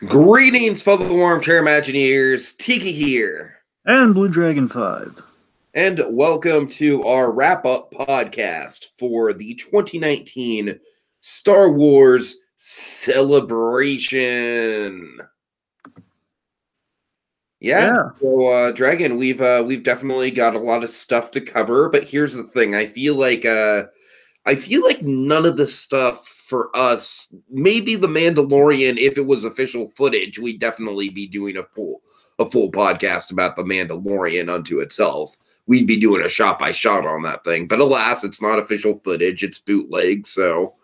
Greetings, fellow armchair Imagineers. Tiki here. And BlueDraagonFive. And welcome to our wrap-up podcast for the 2019 Star Wars Celebration. Yeah. So, Dragon, we've definitely got a lot of stuff to cover, but here's the thing. I feel like none of the stuff for us, maybe the Mandalorian, if it was official footage, we'd definitely be doing a full podcast about the Mandalorian unto itself. We'd be doing a shot by shot on that thing. But alas, it's not official footage, it's bootleg, so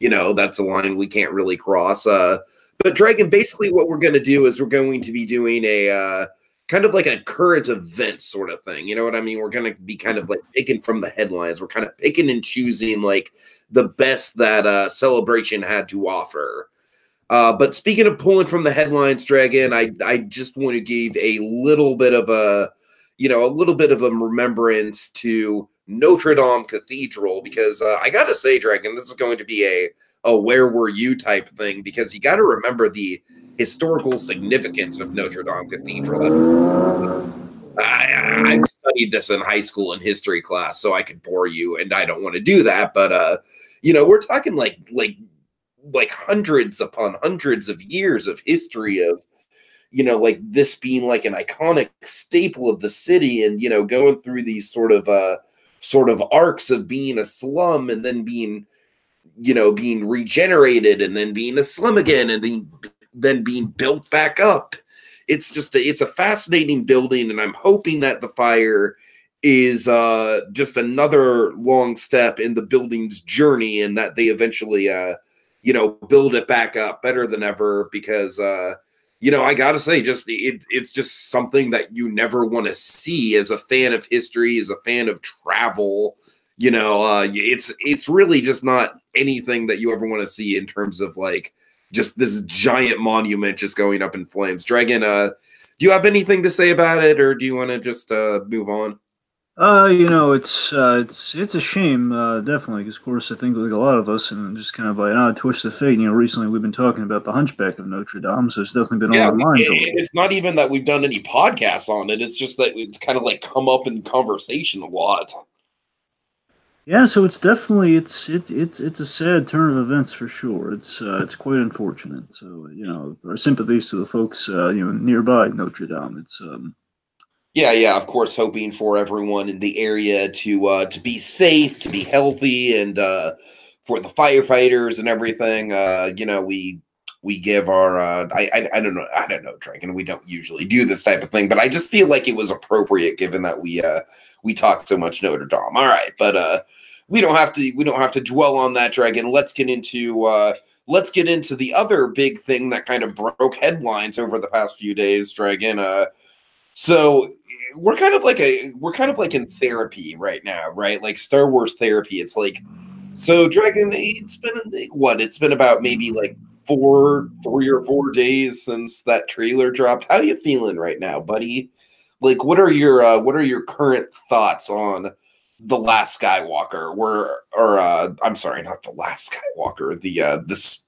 that's a line we can't really cross. But Dragon, basically what we're gonna do is we're going to be doing a kind of like a current event sort of thing. You know what I mean? We're going to be kind of like picking from the headlines. We're kind of picking and choosing like the best that Celebration had to offer. But speaking of pulling from the headlines, Dragon, I just want to give a little bit of a remembrance to Notre Dame Cathedral, because I got to say, Dragon, this is going to be a where were you type thing, because you got to remember the historical significance of Notre Dame Cathedral. I've studied this in high school in history class, so I could bore you, and I don't want to do that. But we're talking like hundreds upon hundreds of years of history of like this being like an iconic staple of the city, and going through these sort of arcs of being a slum and then being regenerated and then being a slum again and then being built back up. It's a fascinating building, and I'm hoping that the fire is just another long step in the building's journey, and that they eventually build it back up better than ever, because I gotta say, it's just something that you never want to see as a fan of history, as a fan of travel. It's really just not anything that you ever want to see in terms of like just this giant monument just going up in flames. Dragon, do you have anything to say about it, or do you want to just move on? It's a shame, definitely, because of course I think like a lot of us, and just kind of like a twist of fate. Recently we've been talking about the Hunchback of Notre Dame, so it's definitely been on our minds. It's not even that we've done any podcasts on it; it's just that it's kind of like come up in conversation a lot. Yeah, so it's definitely it's a sad turn of events for sure. It's quite unfortunate. So our sympathies to the folks nearby Notre Dame. It's Yeah, of course, hoping for everyone in the area to be safe, to be healthy, and for the firefighters and everything. We give our I don't know, Dragon. We don't usually do this type of thing, but I just feel like it was appropriate given that we talked so much Notre Dame. All right, but we don't have to dwell on that, Dragon. Let's get into the other big thing that kind of broke headlines over the past few days, Dragon. So we're kind of like in therapy right now, right? Like Star Wars therapy. It's like, so Dragon, it's been about maybe like 3 or 4 days since that trailer dropped. How you feeling right now, buddy? Like, what are your current thoughts on The Last Skywalker? I'm sorry, not The Last Skywalker.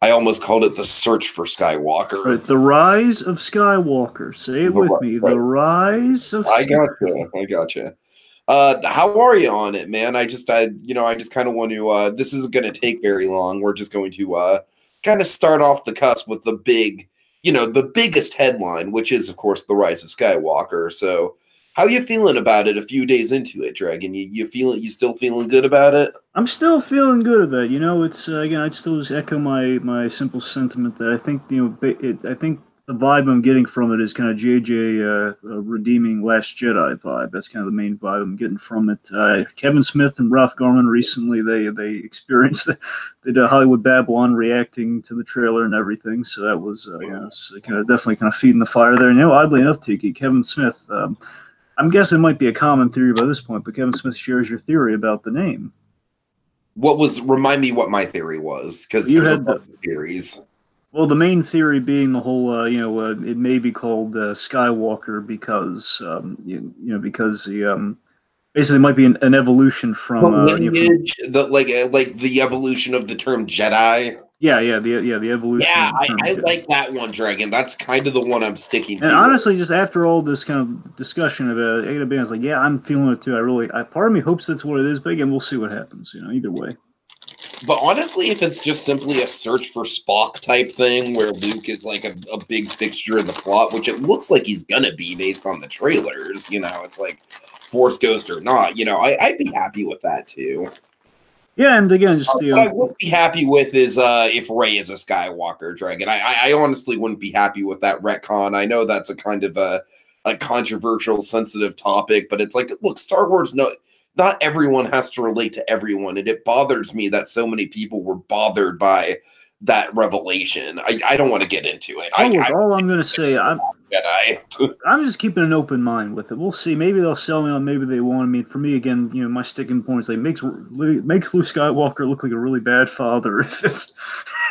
I almost called it The Search for Skywalker. Right, The Rise of Skywalker. Say it with me. Right. The Rise of Skywalker. I gotcha. How are you on it, man? I just kind of want to, this isn't going to take very long. We're just going to kind of start off the cusp with the biggest headline, which is, of course, The Rise of Skywalker. So how you feeling about it a few days into it, Dragon? You still feeling good about it? I'm still feeling good about it. It's again, I'd still just echo my simple sentiment that I think I think the vibe I'm getting from it is kind of JJ redeeming Last Jedi vibe. That's kind of the main vibe I'm getting from it. Kevin Smith and Ralph Garman recently they experienced they did Hollywood Babylon reacting to the trailer and everything. So that was definitely kind of feeding the fire there. And oddly enough, Tiki, Kevin Smith. I'm guessing it might be a common theory by this point, but Kevin Smith shares your theory about the name. Remind me what my theory was, because there's a lot of theories. Well, the main theory being the whole, it may be called Skywalker because, because the basically it might be an evolution from lineage, the evolution of the term Jedi. The evolution. Yeah, of the I Jedi. like that one, Dragon. That's kind of the one I'm sticking to. And honestly, just after all this kind of discussion about it, I gotta be honest, like, yeah, I'm feeling it too. Part of me hopes that's what it is, but again, we'll see what happens. Either way. But honestly, if it's just simply a search for Spock type thing where Luke is like a big fixture in the plot, which it looks like he's gonna be based on the trailers, it's like Force Ghost or not, I'd be happy with that too. Yeah, and again, just what I would be happy with is if Rey is a Skywalker Dragon. I honestly wouldn't be happy with that retcon. I know that's a kind of a controversial, sensitive topic, but it's like, look, Star Wars, not everyone has to relate to everyone, and it bothers me that so many people were bothered by that revelation. I don't want to get into it. All I'm going to say, I'm just keeping an open mind with it. We'll see. Maybe they'll sell me on. Maybe they won't. I mean, for me, again, my sticking point is like makes Luke Skywalker look like a really bad father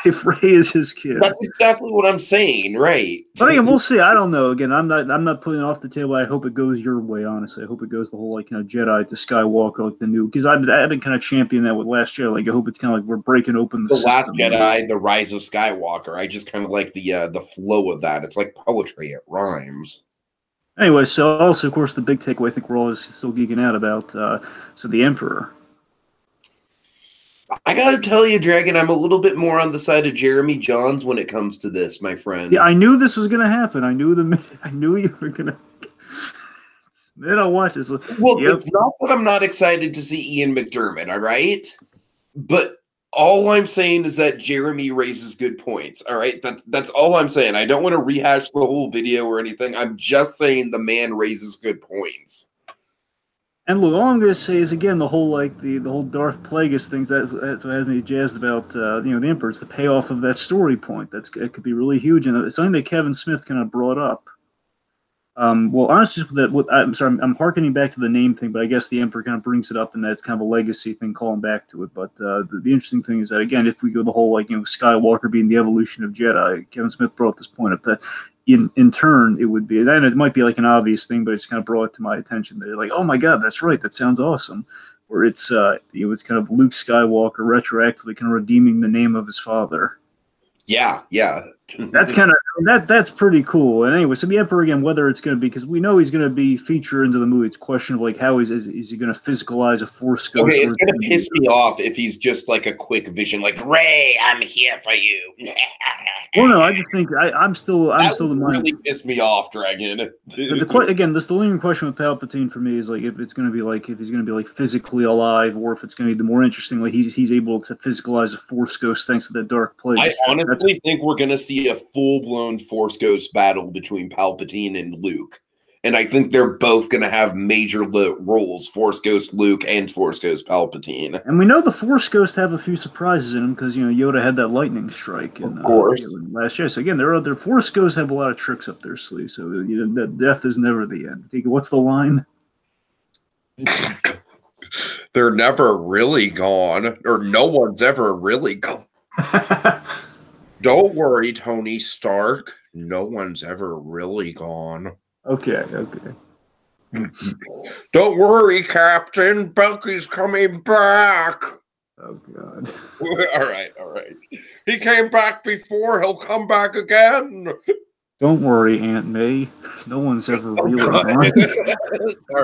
if Rey is his kid. That's exactly what I'm saying, right? But again, we'll see. I don't know. Again, I'm not putting it off the table. I hope it goes your way. Honestly, I hope it goes the whole Jedi to Skywalker, like the new. Because I've been kind of championing that with Last Jedi. Like I hope it's kind of like we're breaking open the Last Jedi, the Rise of Skywalker. I just kind of like the flow of that. It's like poetry. It rhymes. Anyway, so also, of course, the big takeaway I think we're all still geeking out about. So the Emperor. I gotta tell you, Dragon, I'm a little bit more on the side of Jeremy Jahns when it comes to this, my friend. Yeah, I knew this was gonna happen. I knew you were gonna. Then I'll watch this. Well, it's not that I'm not excited to see Ian McDiarmid, all right? But all I'm saying is that Jeremy raises good points, all right? That's all I'm saying. I don't want to rehash the whole video or anything. I'm just saying the man raises good points. And look, all I'm going to say is again the whole the whole Darth Plagueis thing. That's what has me jazzed about the Emperor. It's the payoff of that story point. It could be really huge, and it's something that Kevin Smith kind of brought up. Well, honestly, I'm sorry, I'm harkening back to the name thing, but I guess the Emperor kind of brings it up, and that's kind of a legacy thing, calling back to it. But the interesting thing is that again, if we go the whole Skywalker being the evolution of Jedi, Kevin Smith brought this point up that. In turn, it would be, and it might be like an obvious thing, but it's kind of brought it to my attention. They're like, oh my god, that's right, that sounds awesome. Where it's it's kind of Luke Skywalker retroactively kind of redeeming the name of his father. Yeah. That's kind of that's pretty cool. And anyway, so the Emperor again, whether it's going to be because we know he's going to be featured into the movie. It's a question of like how is he going to physicalize a Force ghost? Okay, it's going to piss me off if he's just like a quick vision, like Rey, I'm here for you. Well, no, I just think I'm still the mind. Really piss me off, Dragon. But again, the lingering question with Palpatine for me is like if he's going to be like physically alive, or if it's going to be the more interesting like he's able to physicalize a Force ghost thanks to that dark plague. I honestly think we're going to see a full-blown Force ghost battle between Palpatine and Luke. And I think they're both going to have major roles, Force Ghost Luke and Force Ghost Palpatine. And we know the Force Ghosts have a few surprises in them because, Yoda had that lightning strike in Last Jedi. So again, their Force Ghosts have a lot of tricks up their sleeve. So that death is never the end. What's the line? They're never really gone, or no one's ever really gone. Don't worry, Tony Stark. No one's ever really gone. Okay. Don't worry, Captain. Bucky's coming back. Oh, God. All right. He came back before. He'll come back again. Don't worry, Aunt May. No one's ever really gone. All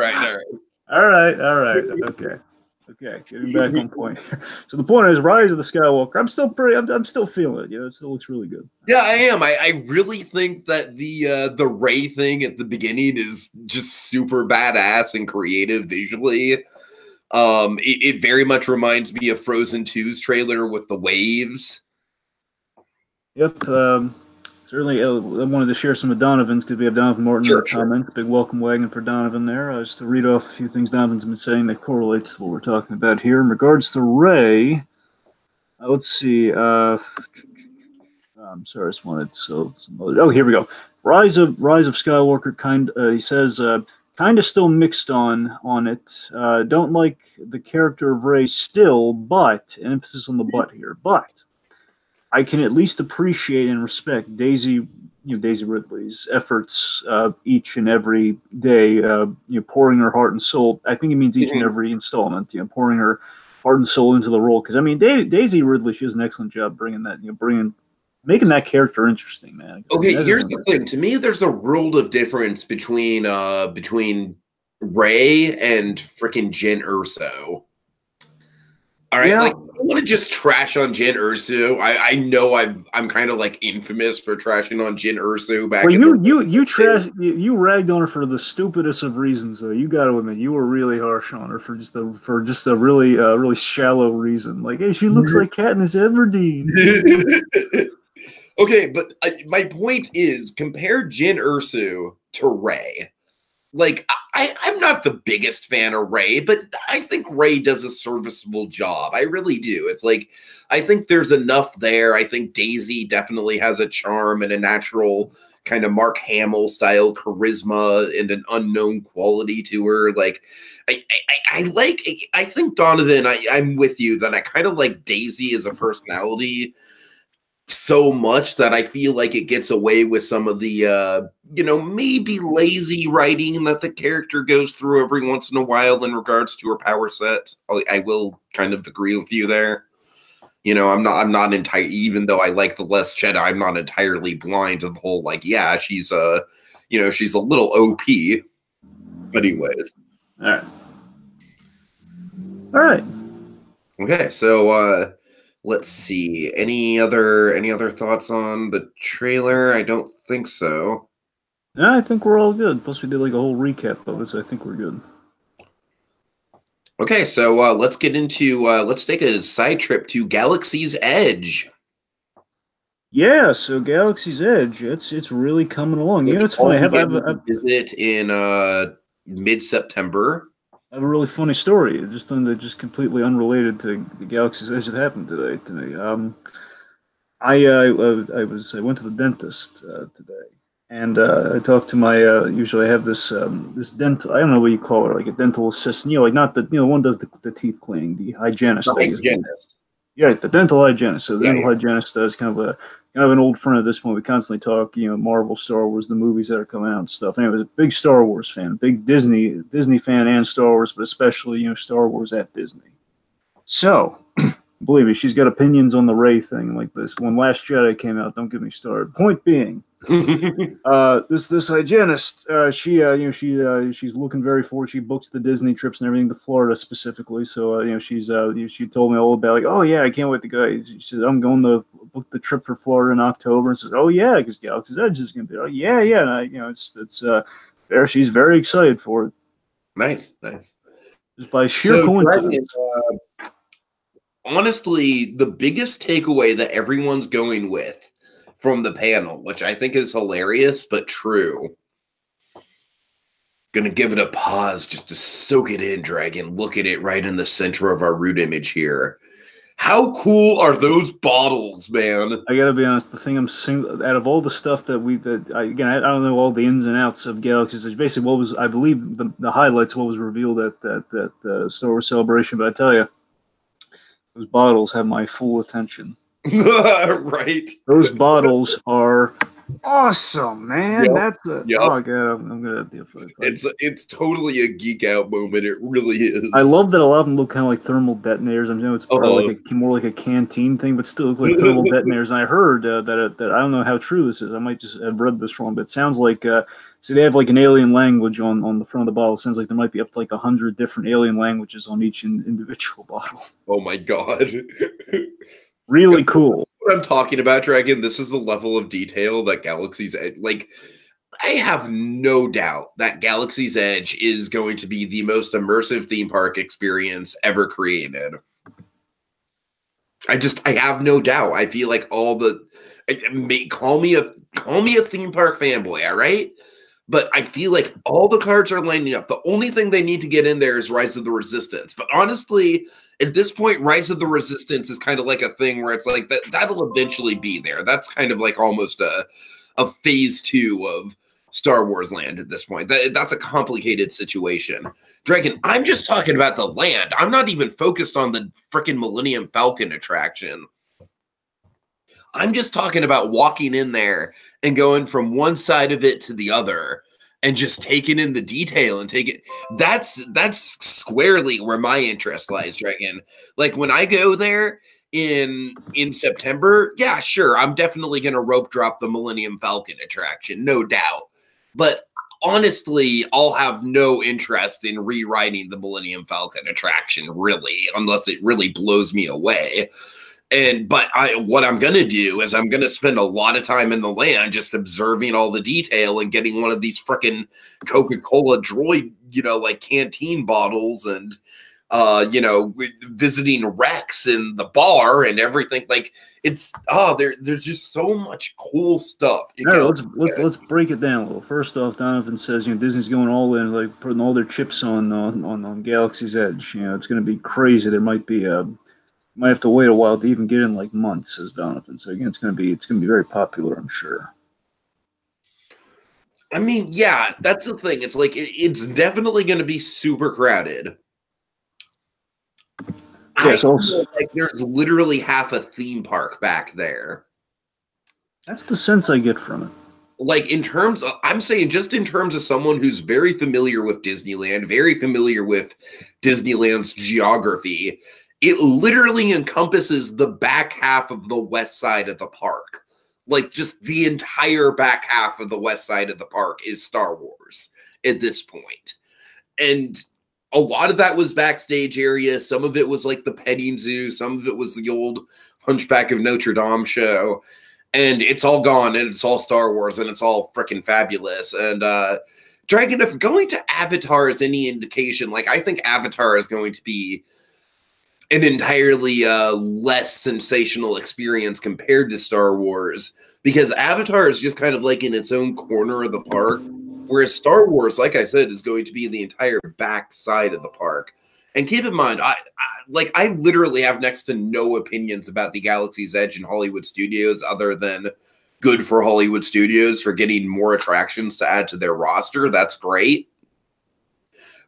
right. Okay, getting back on point. So the point is, Rise of the Skywalker. I'm still feeling it. It still looks really good. Yeah, I am. I really think that the Rey thing at the beginning is just super badass and creative visually. It very much reminds me of Frozen 2's trailer with the waves. Yep. Certainly, I wanted to share some of Donovan's because we have Donovan Martin in the comments. Big welcome wagon for Donovan there. Just to read off a few things Donovan's been saying that correlates to what we're talking about here. In regards to Rey, let's see. I'm sorry, I just wanted here we go. Rise of Skywalker. He says kind of still mixed on it. Don't like the character of Rey still, but an emphasis on the but here, but. I can at least appreciate and respect Daisy Ridley's efforts each and every day, pouring her heart and soul. I think it means each and every installment, pouring her heart and soul into the role. Because I mean, Daisy Ridley, she does an excellent job bringing that, making that character interesting, man. Okay, here's the thing. To me, there's a world of difference between Rey and freaking Jyn Erso. All right, Yeah. like I want to just trash on Jyn Erso. I know I'm kind of like infamous for trashing on Jyn Erso back. Well, you ragged on her for the stupidest of reasons, though. You got to admit, you were really harsh on her for just a really shallow reason. Like, hey, she looks like Katniss Everdeen. Okay, but my point is, compare Jyn Erso to Rey. Like, I'm not the biggest fan of Rey, but I think Rey does a serviceable job. I really do. It's like, I think there's enough there. I think Daisy definitely has a charm and a natural kind of Mark Hamill style charisma and an unknown quality to her. Like, I think Donovan, I'm with you that I kind of like Daisy as a personality so much that I feel like it gets away with some of the, maybe lazy writing that the character goes through every once in a while in regards to her power set. I will kind of agree with you there. I'm not entirely, even though I like the Last Jedi, I'm not entirely blind to the whole, like, yeah, she's she's a little OP. But anyways. All right. Okay, so, let's see. Any other thoughts on the trailer? I don't think so. No, I think we're all good. Plus, we did like a whole recap of it, so I think we're good. Okay, so let's get into let's take a side trip to Galaxy's Edge. Yeah, so Galaxy's Edge, it's really coming along. It's funny. I have a visit in mid-September. I have a really funny story, just completely unrelated to the Galaxy's Edge that happened today to me. I went to the dentist today, and I talked to my usually I have this dental, I don't know what you call it, like a dental assistant, like not the one does the teeth cleaning, the hygienist. The hygienist. Yeah, the dental hygienist. So the dental hygienist is kind of an old friend at this point. We constantly talk, Marvel, Star Wars, the movies that are coming out and stuff. And I was a big Star Wars fan, big Disney fan and Star Wars, but especially, Star Wars at Disney. So, believe me, she's got opinions on the Rey thing like this. When Last Jedi came out, don't get me started. Point being, this hygienist, she's looking very forward. She books the Disney trips and everything to Florida specifically. So she told me all about, like, oh yeah, I can't wait to go. She said, I'm going to book the trip for Florida in October, and says, oh yeah, because Galaxy's Edge is going to be. Oh yeah. And it's there. She's very excited for it. Nice. Just by sheer coincidence. Honestly, the biggest takeaway that everyone's going with from the panel, which I think is hilarious but true. Gonna give it a pause just to soak it in, Dragon. Look at it right in the center of our root image here. How cool are those bottles, man? I gotta be honest. The thing out of all the stuff that I don't know all the ins and outs of Galaxy's Edge. Basically, what was, I believe, the highlights, what was revealed at that Star Wars Celebration. But I tell you, those bottles have my full attention. Right. Those bottles are awesome, man. Yep. That's oh god, I'm gonna have to. It's totally a geek out moment. It really is. I love that a lot of them look kind of like thermal detonators. I know it's more like a canteen thing, but still look like thermal detonators. And I heard that I don't know how true this is. I might just have read this wrong, but it sounds like see, they have like an alien language on the front of the bottle. It sounds like there might be up to like 100 different alien languages on each individual bottle. Oh my god. Really cool. What I'm talking about, Dragon, this is the level of detail that Galaxy's Edge, like, I have no doubt that Galaxy's Edge is going to be the most immersive theme park experience ever created. I have no doubt. I feel like call me a theme park fanboy, all right? But I feel like all the cards are lining up. The only thing they need to get in there is Rise of the Resistance. But honestly, at this point, Rise of the Resistance is kind of like a thing where it's like that'll eventually be there. That's kind of like almost a phase 2 of Star Wars land at this point. That's a complicated situation. Dragon, I'm just talking about the land. I'm not even focused on the freaking Millennium Falcon attraction. I'm just talking about walking in there and going from one side of it to the other and just taking in the detail and taking that's squarely where my interest lies, Dragon. Like when I go there in September, yeah, sure, I'm definitely gonna rope drop the Millennium Falcon attraction, no doubt. But honestly, I'll have no interest in rewriting the Millennium Falcon attraction, really, unless it really blows me away. But what I'm going to do is I'm going to spend a lot of time in the land just observing all the detail and getting one of these freaking Coca-Cola droid, like canteen bottles and, visiting Rex in the bar and everything. Like it's, there's just so much cool stuff. All right, let's break it down a little. First off, Donovan says, Disney's going all in, like putting all their chips on Galaxy's Edge. It's going to be crazy. There might be might have to wait a while to even get in, like months, says Donovan. So again, it's going to be very popular, I'm sure. I mean, yeah, that's the thing. It's like it's definitely going to be super crowded. Yes, also, like there's literally half a theme park back there. That's the sense I get from it. Like I'm saying just in terms of someone who's very familiar with Disneyland, very familiar with Disneyland's geography, it literally encompasses the back half of the west side of the park. Like just the entire back half of the west side of the park is Star Wars at this point. And a lot of that was backstage area. Some of it was like the petting zoo. Some of it was the old Hunchback of Notre Dame show. And it's all gone and it's all Star Wars and it's all freaking fabulous. And Dragon, if going to Avatar is any indication, like I think Avatar is going to be an entirely less sensational experience compared to Star Wars, because Avatar is just kind of like in its own corner of the park, whereas Star Wars, like I said, is going to be the entire back side of the park. And keep in mind, I literally have next to no opinions about the Galaxy's Edge and Hollywood Studios other than good for Hollywood Studios for getting more attractions to add to their roster. That's great.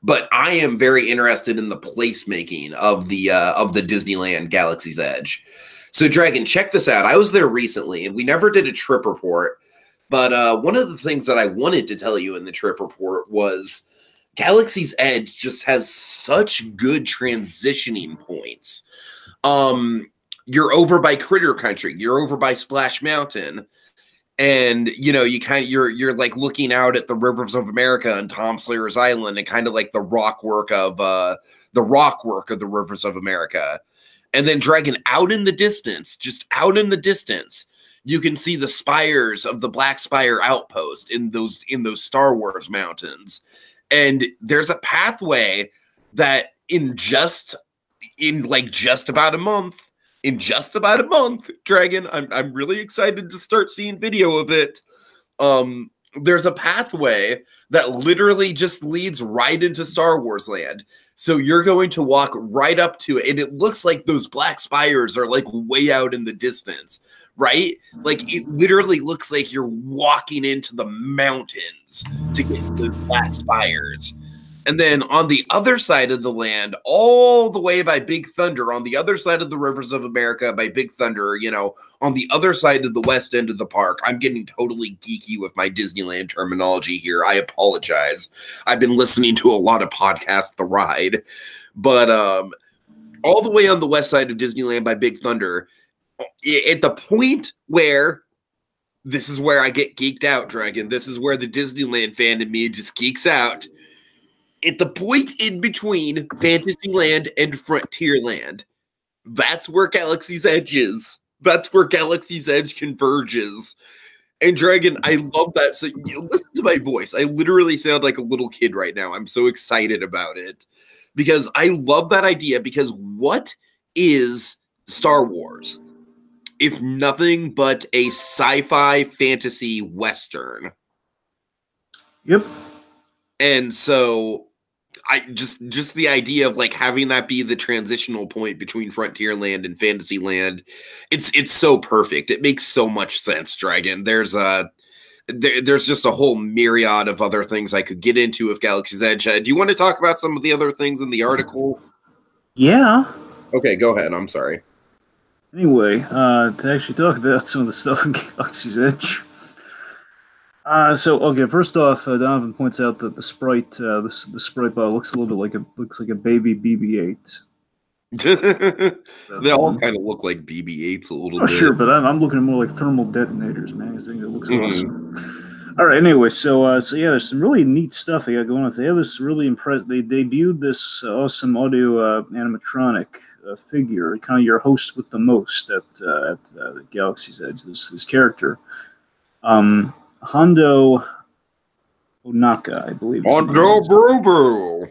But I am very interested in the placemaking of the Disneyland Galaxy's Edge. So, Dragon, check this out. I was there recently, and we never did a trip report. But one of the things that I wanted to tell you in the trip report was Galaxy's Edge just has such good transitioning points. You're over by Critter Country. You're over by Splash Mountain. And, you're like looking out at the rivers of America and Tom Sawyer's Island and kind of like the rock work of the rivers of America. And then Dragon, out in the distance, you can see the spires of the Black Spire Outpost in those Star Wars mountains. And there's a pathway that in just about a month, Dragon, I'm really excited to start seeing video of it. There's a pathway that literally just leads right into Star Wars land. So you're going to walk right up to it, and it looks like those black spires are like way out in the distance, right? Like it literally looks like you're walking into the mountains to get to those black spires. And then on the other side of the land, all the way by Big Thunder, on the other side of the rivers of America by Big Thunder, on the other side of the west end of the park, I'm getting totally geeky with my Disneyland terminology here. I apologize. I've been listening to a lot of podcasts, The Ride. But all the way on the west side of Disneyland by Big Thunder, at the point where, this is where I get geeked out, Dragon. This is where the Disneyland fan in me just geeks out. At the point in between Fantasyland and Frontierland, that's where Galaxy's Edge is. That's where Galaxy's Edge converges. And Dragon, I love that. So listen to my voice. I literally sound like a little kid right now. I'm so excited about it because I love that idea, because what is Star Wars if nothing but a sci-fi fantasy Western? Yep. And so I just the idea of like having that be the transitional point between Frontierland and Fantasyland, it's so perfect. It makes so much sense, Dragon. There's just a whole myriad of other things I could get into with Galaxy's Edge. Do you want to talk about some of the other things in the article? Yeah. Okay, go ahead. I'm sorry. Anyway, to actually talk about some of the stuff in Galaxy's Edge, So okay, first off, Donovan points out that the sprite bot looks a little bit like a baby BB-8. They That's all one. kind of look like BB-8s a little Oh sure, bit. but I'm looking at more like thermal detonators, man. I think it looks Mhm. awesome. All right. Anyway, so yeah, there's some really neat stuff they got going on. So they have this really impressive. They debuted this awesome audio animatronic figure, kind of your host with the most at the Galaxy's Edge. This character, Hondo Onaka, I believe his On name go is. Boo Boo.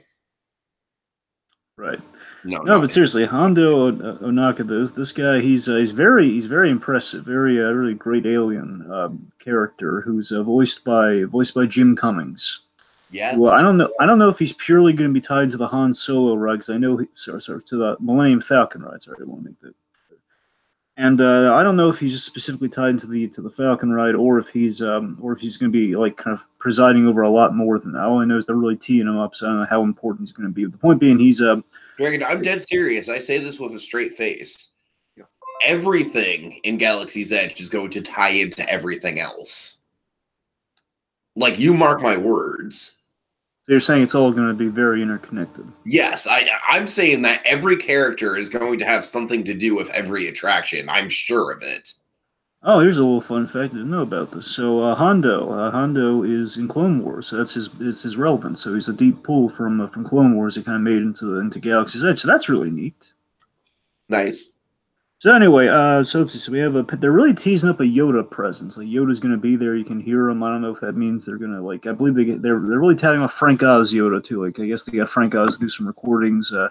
Right. No, No, not but him. seriously, Hondo Onaka, this guy, he's very impressive, very really great alien character who's voiced by Jim Cummings. Well, Yes. I don't know if he's purely going to be tied to the Han Solo ride because I know sorry to the Millennium Falcon ride. Sorry, I want to make that. And I don't know if he's just specifically tied into the Falcon ride, or if he's going to be like kind of presiding over a lot more than that. All I know is they're really teeing him up, so I don't know how important he's going to be. But the point being, he's Dragon, I'm dead serious. I say this with a straight face. Everything in Galaxy's Edge is going to tie into everything else. Like, you mark my words. So you're saying it's all going to be very interconnected. Yes, I'm saying that every character is going to have something to do with every attraction. I'm sure of it. Oh, here's a little fun fact I didn't know about this. So Hondo is in Clone Wars, so that's his relevance. So he's a deep pull from Clone Wars. He kind of made into Galaxy's Edge. So that's really neat. Nice. So anyway, so let's see. So we have they're really teasing up a Yoda presence. Like Yoda's going to be there. You can hear him. I don't know if that means they're going to like. I believe they're really touting off Frank Oz Yoda too. Like I guess they got Frank Oz to do some recordings. I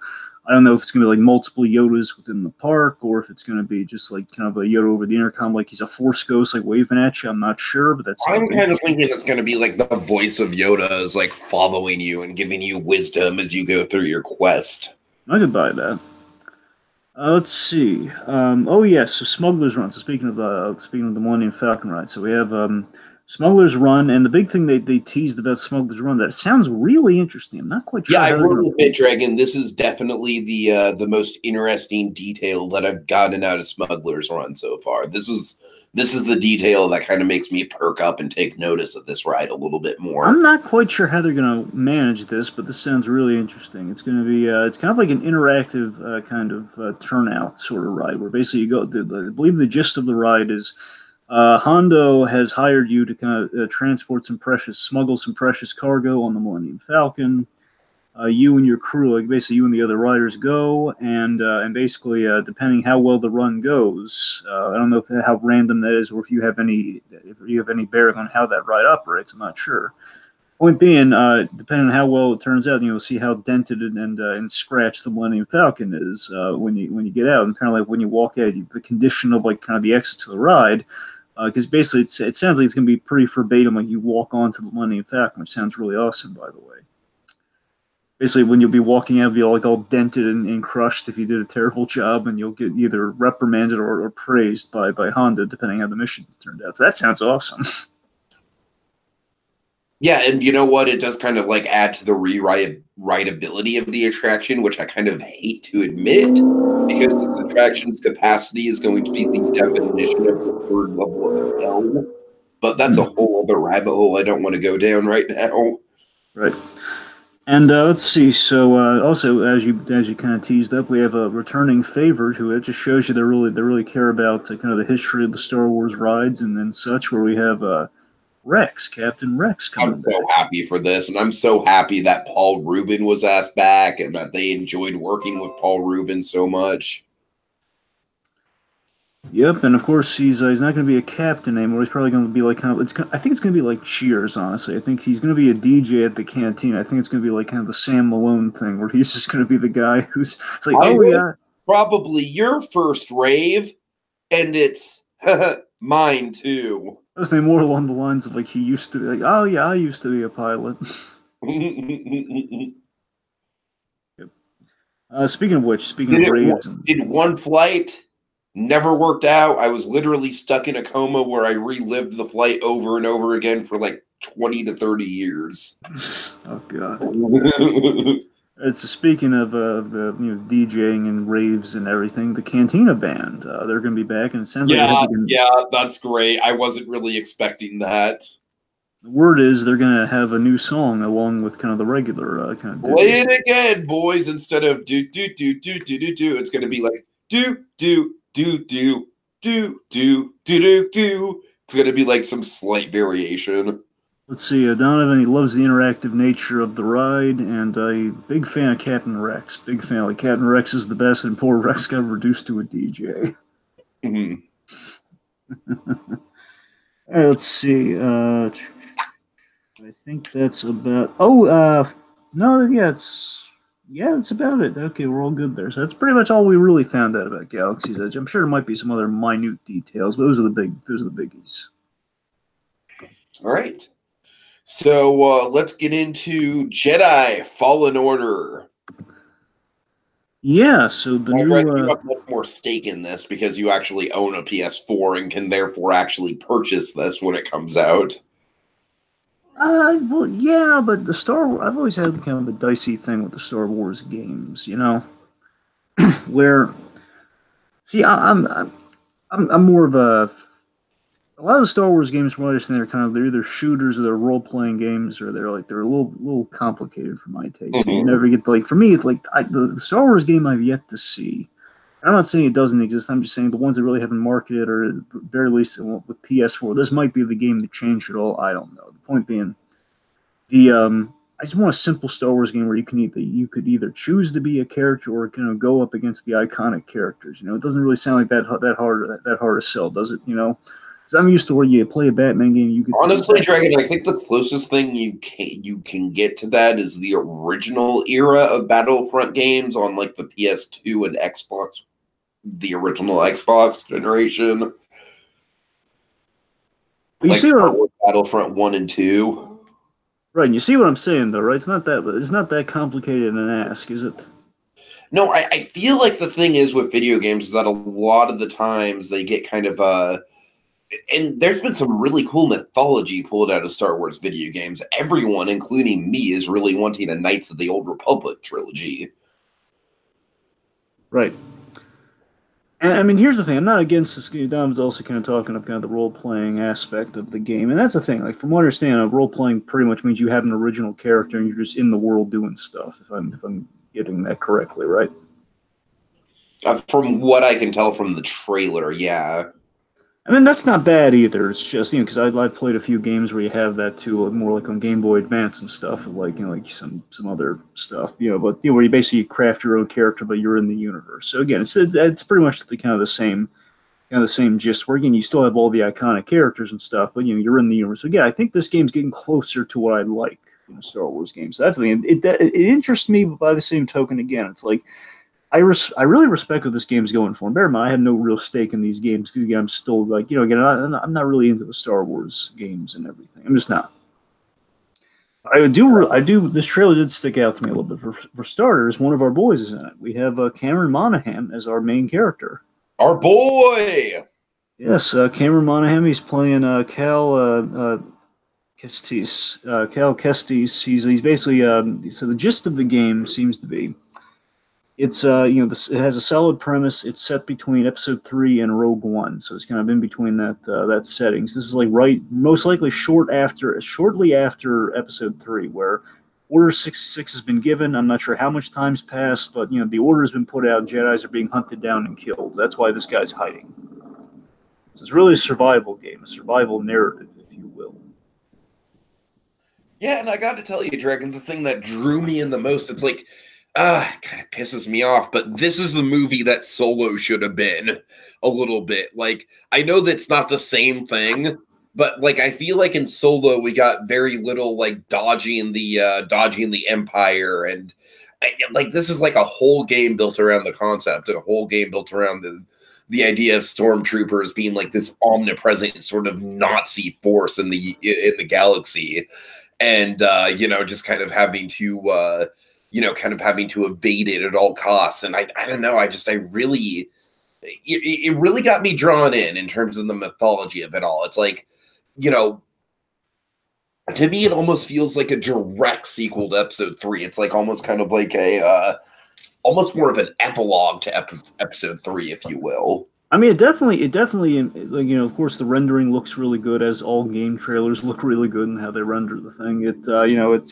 don't know if it's going to be like multiple Yodas within the park, or if it's going to be just like kind of a Yoda over the intercom, like he's a Force ghost, like waving at you. I'm not sure, but that I'm sounds kind of interesting. thinking it's going to be like the voice of Yoda is like following you and giving you wisdom as you go through your quest. I could buy that. Let's see. Oh yes, so Smuggler's Run. So speaking of the Millennium Falcon ride, so we have Smuggler's Run, and the big thing they teased about Smuggler's Run that it sounds really interesting. I'm not quite Yeah, sure I how they're going will to. admit, Dragon, this is definitely the most interesting detail that I've gotten out of Smuggler's Run so far. This is the detail that kind of makes me perk up and take notice of this ride a little bit I'm more. not quite sure how they're going to manage this, but this sounds really interesting. It's going to be it's kind of like an interactive kind of turnout sort of ride, where basically you go. I believe the gist of the ride is Hondo has hired you to kind of smuggle some precious cargo on the Millennium Falcon. You and your crew, like basically you and the other riders, go and basically depending how well the run goes, I don't know how random that is, or if you have any bearing on how that ride operates. I'm not sure. Point being, depending on how well it turns out, you'll see how dented and scratched the Millennium Falcon is when you get out, and kind of like when you walk out, the condition of like kind of the exit to the ride. Because basically, it sounds like it's going to be pretty verbatim. Like you walk onto the Millennium Falcon, which sounds really awesome, by the way. Basically, when you'll be walking out, you'll be like all dented and crushed if you did a terrible job, and you'll get either reprimanded or praised by Honda, depending how the mission turned out. So that sounds awesome. Yeah, and you know what? It does kind of like add to the rewritability of the attraction, which I kind of hate to admit, because this attraction's capacity is going to be the definition of the third level of hell. But that's a whole other rabbit hole I don't want to go down right now. Right. And let's see. So also, as you kind of teased up, we have a returning favorite who it just shows you they really care about kind of the history of the Star Wars rides and such. Where we have Rex, Captain Rex, I'm coming so back. happy for this, and I'm so happy that Paul Rubin was asked back and that they enjoyed working with Paul Rubin so much. Yep, and of course he's not going to be a captain anymore. He's probably going to be like kind of. I think it's going to be like Cheers. Honestly, I think he's going to be a DJ at the canteen. I think it's going to be like kind of the Sam Malone thing, where he's just going to be the guy who's it's like, I oh heard yeah, probably your first rave, and it's mine too. I was thinking more along the lines of like he used to be like, oh yeah, I used to be a pilot. Yep. Speaking of which, speaking of raves, did one flight, never worked out. I was literally stuck in a coma where I relived the flight over and over again for like 20 to 30 years. oh god. It's speaking of the DJing and raves and everything. The Cantina band, they're going to be back, and it sounds like they have Yeah, like yeah, that's great. I wasn't really expecting that. The word is they're going to have a new song along with kind of the regular kind of Play it again, boys. Instead of do do do do do do do, it's going to be like do do do do do do do do do. It's going to be like some slight variation. Let's see, Donovan, he loves the interactive nature of the ride, and a big fan of Captain Rex. Big fan. Like, Captain Rex is the best, and poor Rex got reduced to a DJ. Mm-hmm. Right, let's see. I think that's about. No, yeah, it's about it. Okay, we're all good there. So that's pretty much all we really found out about Galaxy's Edge. I'm sure there might be some other minute details, but those are the biggies. All right. So let's get into Jedi Fallen Order. Yeah, so the new... You have much more stake in this because you actually own a PS4 and can therefore actually purchase this when it comes out. Well, yeah, but the Star Wars... I've always had kind of a dicey thing with the Star Wars games, you know? Where... See, I'm more of a... A lot of the Star Wars games, from what I understand, they're either shooters or they're role playing games, or they're a little complicated for my taste. Mm-hmm. You never get for me. It's like the Star Wars game I've yet to see. I'm not saying it doesn't exist. I'm just saying the ones that really haven't marketed, or at the very least with PS4, this might be the game that changed it all. I don't know. The point being, I just want a simple Star Wars game where you could either choose to be a character or go up against the iconic characters. It doesn't really sound like that hard to sell, does it? I'm used to where you play a Batman game. You could honestly, Dragon, I think the closest thing you can get to that is the original era of Battlefront games on like the PS2 and Xbox, the original Xbox generation. You like Battlefront 1 and 2. Right, and you see what I'm saying, though, right? It's not that complicated an ask, is it? No, I feel like the thing is with video games is that a lot of the times they get kind of and there's been some really cool mythology pulled out of Star Wars video games. Everyone, including me, is really wanting a Knights of the Old Republic trilogy. Right. And I mean, here's the thing. I'm not against this game. Dom's also kind of talking about kind of the role-playing aspect of the game. And that's the thing. Like, from what I understand, role-playing pretty much means you have an original character and you're just in the world doing stuff, if I'm getting that correctly, right? From what I can tell from the trailer, yeah. I mean, that's not bad either. It's just, because I've played a few games where you have that too, more like on Game Boy Advance and stuff, like some other stuff, but where you basically craft your own character, but you're in the universe. So again, it's pretty much the kind of the same gist. Where again, you still have all the iconic characters and stuff, but you're in the universe. So yeah, I think this game's getting closer to what I like in a Star Wars game. So that's the thing. It interests me, but by the same token, again, it's like, I really respect what this game's going for. And bear in mind, I have no real stake in these games because again, I'm still like, again, I'm not really into the Star Wars games and everything. I'm just not. I do. This trailer did stick out to me a little bit. For starters, one of our boys is in it. We have Cameron Monaghan as our main character. Our boy. Yes, Cameron Monaghan. He's playing Cal Kestis. Cal Kestis. He's basically so the gist of the game seems to be. It's it has a solid premise. It's set between Episode 3 and Rogue One, so it's kind of in between that settings. This is like most likely shortly after Episode 3, where Order 66 has been given. I'm not sure how much time's passed, but the order has been put out. Jedis are being hunted down and killed. That's why this guy's hiding. So it's really a survival game, a survival narrative, if you will. Yeah, and I got to tell you, Dragon, the thing that drew me in the most, it's like. It kind of pisses me off, but this is the movie that Solo should have been a little bit. Like, I know that's not the same thing, but like, I feel like in Solo we got very little like dodging the Empire, and like this is like a whole game built around the concept, a whole game built around the idea of stormtroopers being like this omnipresent sort of Nazi force in the galaxy, and just kind of having to. Kind of having to evade it at all costs. And I don't know, it really got me drawn in terms of the mythology of it all. It's like, to me, it almost feels like a direct sequel to Episode 3. It's like almost kind of like almost more of an epilogue to Episode 3, if you will. I mean, it definitely, like, of course, the rendering looks really good, as all game trailers look really good in how they render the thing. It's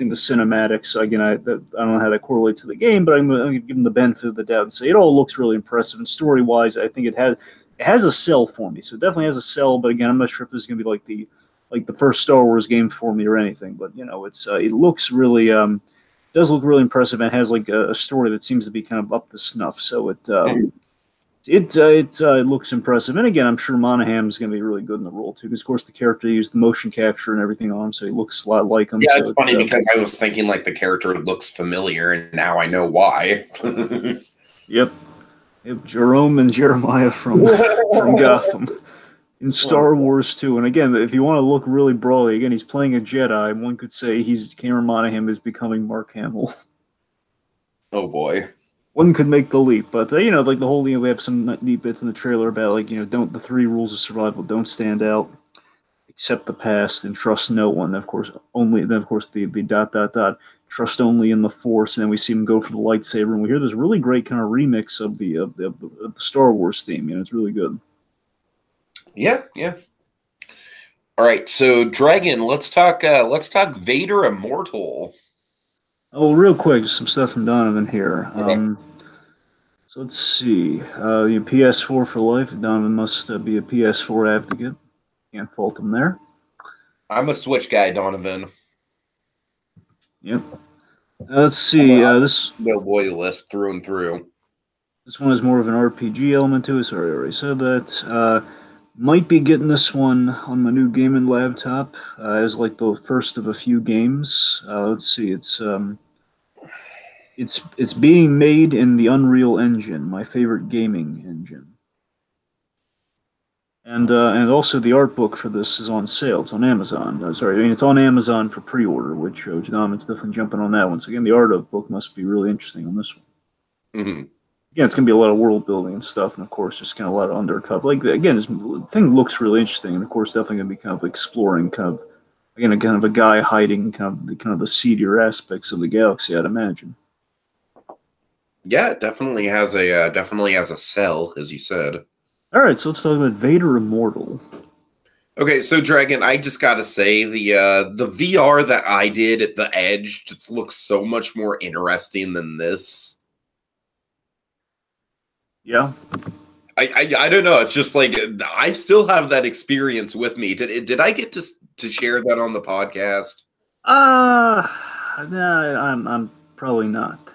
in the cinematics. Again, I don't know how that correlates to the game, but I'm going to give them the benefit of the doubt and say it all looks really impressive. And story wise, I think it has a sell for me. So it definitely has a sell. But again, I'm not sure if this is going to be like the first Star Wars game for me or anything. But it looks really does look really impressive, and has like a story that seems to be kind of up to snuff. So it looks impressive, and again, I'm sure Monahan's going to be really good in the role too. Because of course, the character used the motion capture and everything on him, so he looks a lot like him. Yeah, so it's funny because I was thinking like the character looks familiar, and now I know why. Yep, Jerome and Jeremiah from Gotham in Star Wars 2. And again, if you want to look really broadly, again, he's playing a Jedi. One could say Cameron Monaghan is becoming Mark Hamill. Oh boy. One could make the leap, but like the whole, we have some neat bits in the trailer about like, don't the three rules of survival: don't stand out, accept the past, and trust no one. Of course, only then of course the dot dot dot trust only in the Force, and then we see him go for the lightsaber, and we hear this really great kind of remix of the Star Wars theme. It's really good. Yeah, yeah. All right, so Dragon, let's talk Vader Immortal. Oh, real quick, some stuff from Donovan here. Okay. So let's see. PS4 for life. Donovan must be a PS4 advocate. Can't fault him there. I'm a Switch guy, Donovan. Yep. Let's see. This no loyalist through and through. This one has more of an RPG element to it. Sorry, I already said that. Might be getting this one on my new gaming laptop as like the first of a few games. Let's see. It's being made in the Unreal Engine, my favorite gaming engine. And also the art book for this is on sale. It's on Amazon. It's on Amazon for pre-order, which Donovan's definitely jumping on that one. So again, the art book must be really interesting on this one. Mm-hmm. Yeah, it's gonna be a lot of world building and stuff, and of course, just kind of a lot of undercover. Like again, the thing looks really interesting, and of course, definitely gonna be kind of exploring, kind of a guy hiding kind of the seedier aspects of the galaxy, I'd imagine. Yeah, it definitely has a sell, as you said. All right, so let's talk about Vader Immortal. Okay, so Dragon, I just gotta say the VR that I did at the Edge just looks so much more interesting than this. Yeah. I don't know. It's just like I still have that experience with me. Did I get to share that on the podcast? No, I'm probably not.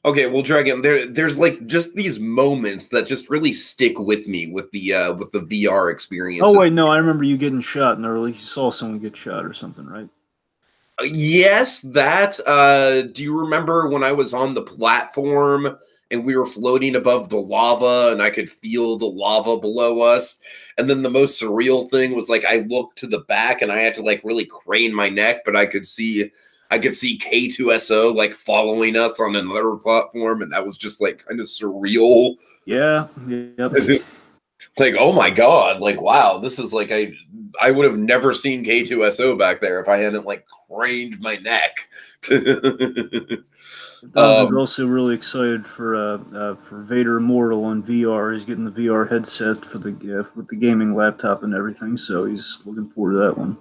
Okay, well, Dragon, there's like just these moments that just really stick with me with the VR experience. Oh wait, no, I remember you getting shot in early. You saw someone get shot or something, right? Yes, that. Do you remember when I was on the platform and we were floating above the lava and I could feel the lava below us? And then the most surreal thing was like I looked to the back and I had to like really crane my neck, but I could see K2SO like following us on another platform, and that was just like kind of surreal. Yeah. Yep. Like, oh my god, like wow, this is like I would have never seen K2SO back there if I hadn't like craned my neck. I'm also really excited for Vader Immortal on VR. He's getting the VR headset with the gaming laptop and everything, so he's looking forward to that one.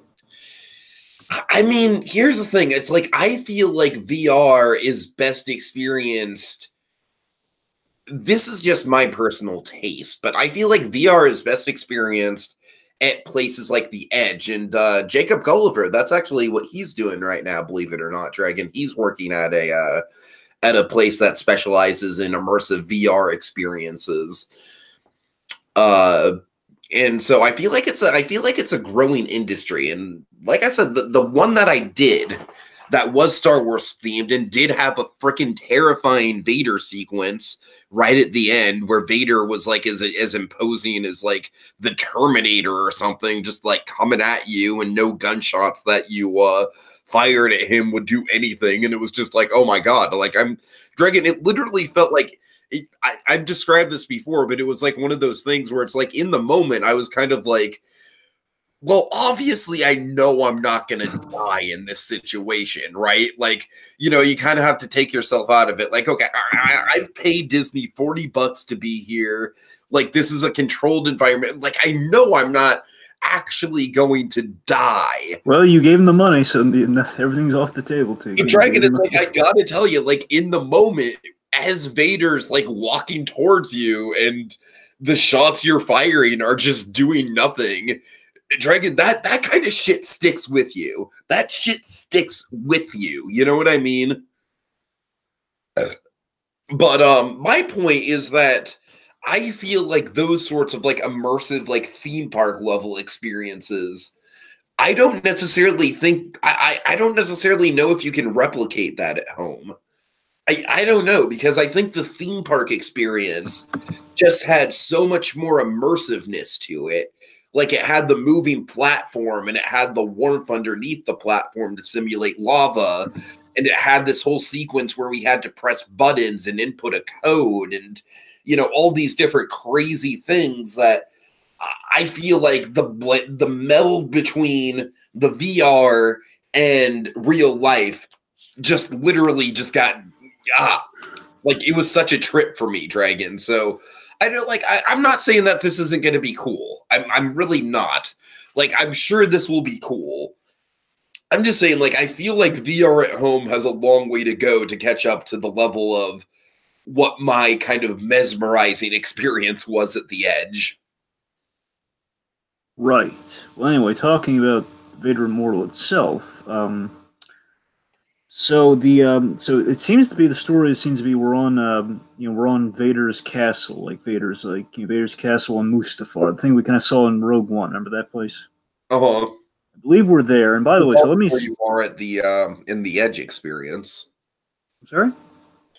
I mean, here's the thing. It's like I feel like VR is best experienced. This is just my personal taste, but I feel like VR is best experienced at places like the Edge. And Jacob Gulliver, that's actually what he's doing right now, believe it or not, Dragon. He's working at a place that specializes in immersive VR experiences. And so I feel like it's a growing industry. And like I said, the one that I did that was Star Wars themed and did have a freaking terrifying Vader sequence right at the end where Vader was like as imposing as like the Terminator or something, just like coming at you, and no gunshots that you fired at him would do anything. And it was just like, oh my god, like Dragon, it literally felt like I've described this before, but it was like one of those things where it's like in the moment I was kind of like well, obviously, I know I'm not going to die in this situation, right? Like, you know, you kind of have to take yourself out of it. Like, okay, I've paid Disney $40 to be here. Like, this is a controlled environment. Like, I know I'm not actually going to die. Well, you gave him the money, so everything's off the table, too. But Dragon, it's like, I gotta tell you, like, in the moment, as Vader's, like, walking towards you and the shots you're firing are just doing nothing, Dragon, that kind of shit sticks with you. That shit sticks with you. You know what I mean? But my point is that I feel like those sorts of like immersive, like theme park level experiences, I don't necessarily think I don't necessarily know if you can replicate that at home. I don't know, because I think the theme park experience just had so much more immersiveness to it. Like, it had the moving platform, and it had the warmth underneath the platform to simulate lava, and it had this whole sequence where we had to press buttons and input a code, and, you know, all these different crazy things that I feel like the meld between the VR and real life just literally just got like, it was such a trip for me, Dragon. So I don't like. I'm not saying that this isn't going to be cool. I'm really not. Like, I'm sure this will be cool. I'm just saying, like, I feel like VR at home has a long way to go to catch up to the level of what my kind of mesmerizing experience was at the Edge. Right. Well, anyway, talking about Vader Immortal itself, so so it seems to be the story. It seems to be we're on Vader's castle, like Vader's castle on Mustafar. The thing we kind of saw in Rogue One. Remember that place? Uh-huh. I believe we're there. And by the way, so let me. Where you are at the in the Edge experience. I'm sorry.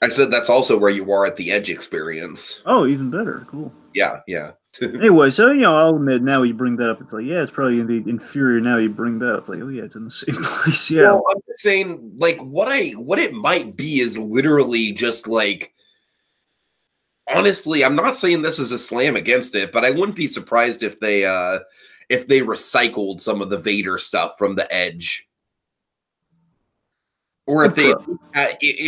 I said that's also where you are at the Edge experience. Oh, even better. Cool. Yeah, yeah. Anyway, so, you know, I'll admit, now you bring that up, it's like, yeah, it's probably gonna be inferior. Now you bring that up, like, oh yeah, it's in the same place. Yeah. Well, I'm just saying, like, what it might be is literally just like, honestly, I'm not saying this is a slam against it, but I wouldn't be surprised if they recycled some of the Vader stuff from the Edge, or if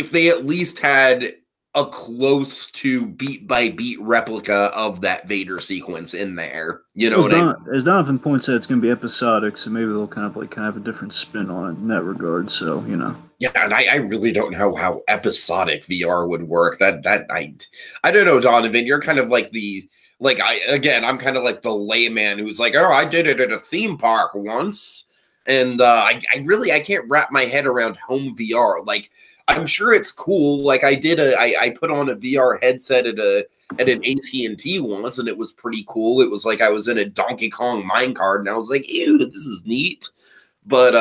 they at least had a close to beat by beat replica of that Vader sequence in there. You know what I mean? As Donovan points out, it's going to be episodic, so maybe they'll kind of have a different spin on it in that regard. So, you know. Yeah, and I really don't know how episodic VR would work. I don't know, Donovan. You're kind of like I'm kind of like the layman who's like, oh, I did it at a theme park once, and I can't wrap my head around home VR. Like, I'm sure it's cool. Like, I put on a VR headset at an AT&T once, and it was pretty cool. It was like I was in a Donkey Kong minecart, and I was like, ew, this is neat. But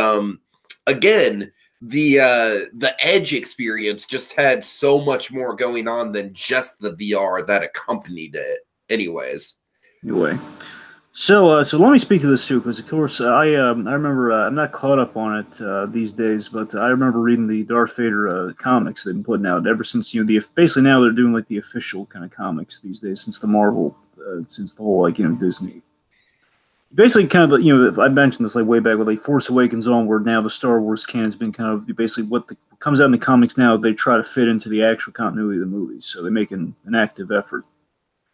again, the Edge experience just had so much more going on than just the VR that accompanied it. Anyways. Anyway. So let me speak to this too, because of course I remember I'm not caught up on it these days, but I remember reading the Darth Vader comics they've been putting out ever since, you know, basically now they're doing like the official kind of comics these days since the Marvel since the whole, like, you know, Disney. Basically, kind of, you know, I mentioned this like way back with like Force Awakens onward. Now the Star Wars canon's been kind of basically what comes out in the comics now. They try to fit into the actual continuity of the movies, so they make an active effort.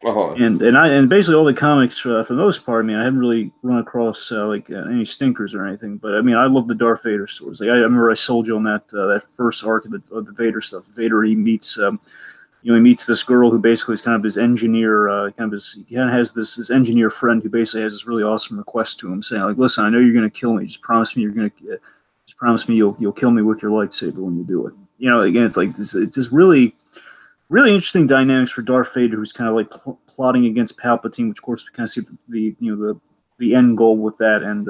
Uh-huh. And basically all the comics for the most part, I mean, I haven't really run across any stinkers or anything, but I mean, I love the Darth Vader stories. Like, I remember I sold you on that first arc of the Vader stuff. Vader, he meets he meets this girl who basically is kind of his engineer, he kind of has this engineer friend who basically has this really awesome request to him, saying like, listen, I know you're going to kill me, just promise me you'll kill me with your lightsaber when you do it. You know, again, it's like this, it's just really interesting dynamics for Darth Vader, who's kind of like plotting against Palpatine, which of course we kind of see the end goal with that, and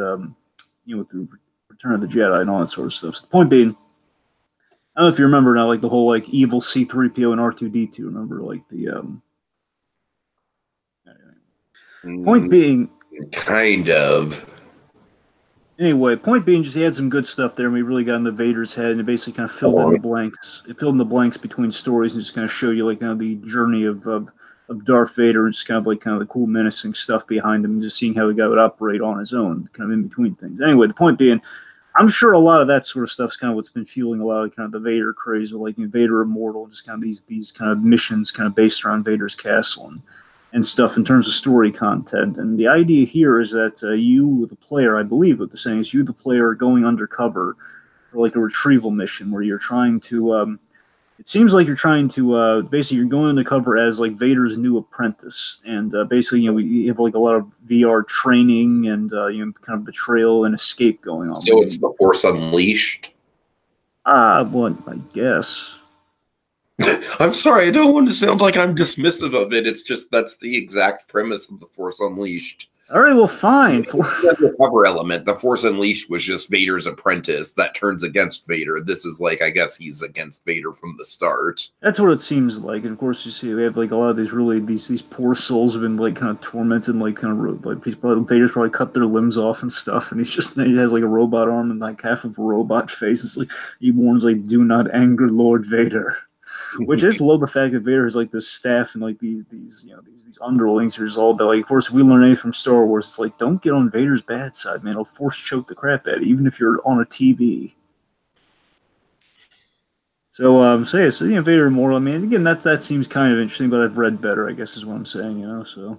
with the Return of the Jedi and all that sort of stuff. So the point being, I don't know if you remember now, like the whole like evil C-3PO and R2-D2. Remember, like the point being, kind of. Anyway, point being, just he had some good stuff there, and we really got into Vader's head, and it basically kind of filled in the blanks. It filled in the blanks between stories, and just kind of showed you like kind of the journey of of Darth Vader, and just kind of the cool menacing stuff behind him, and just seeing how the guy would operate on his own, kind of in between things. Anyway, the point being, I'm sure a lot of that sort of stuff's kind of what's been fueling a lot of kind of the Vader craze, or like Vader Immortal, just kind of these kind of missions kind of based around Vader's castle and stuff in terms of story content. And the idea here is that you, the player, I believe what they're saying is you, the player, are going undercover for like a retrieval mission where you're trying to. It seems like you're trying to basically you're going undercover as like Vader's new apprentice, and basically we have like a lot of VR training and kind of betrayal and escape going on. So it's the Force Unleashed. Well, I guess. I'm sorry, I don't want to sound like I'm dismissive of it. It's just that's the exact premise of the Force Unleashed. All right, well, fine. The cover element, the Force Unleashed was just Vader's apprentice that turns against Vader. This is like, I guess he's against Vader from the start. That's what it seems like. And of course, you see, they have like a lot of these really these poor souls have been like kind of tormented, like kind of like Vader's probably cut their limbs off and stuff, and he has like a robot arm and like half of a robot face. It's like he warns like, "Do not anger Lord Vader." Which I just love the fact that Vader has like this staff and like these underlings who's all about like, of course, if we learn anything from Star Wars, it's like, don't get on Vader's bad side, man. It'll force choke the crap out of you, even if you're on a TV. So Vader Immortal. I mean, again, that seems kind of interesting, but I've read better, I guess, is what I'm saying. So.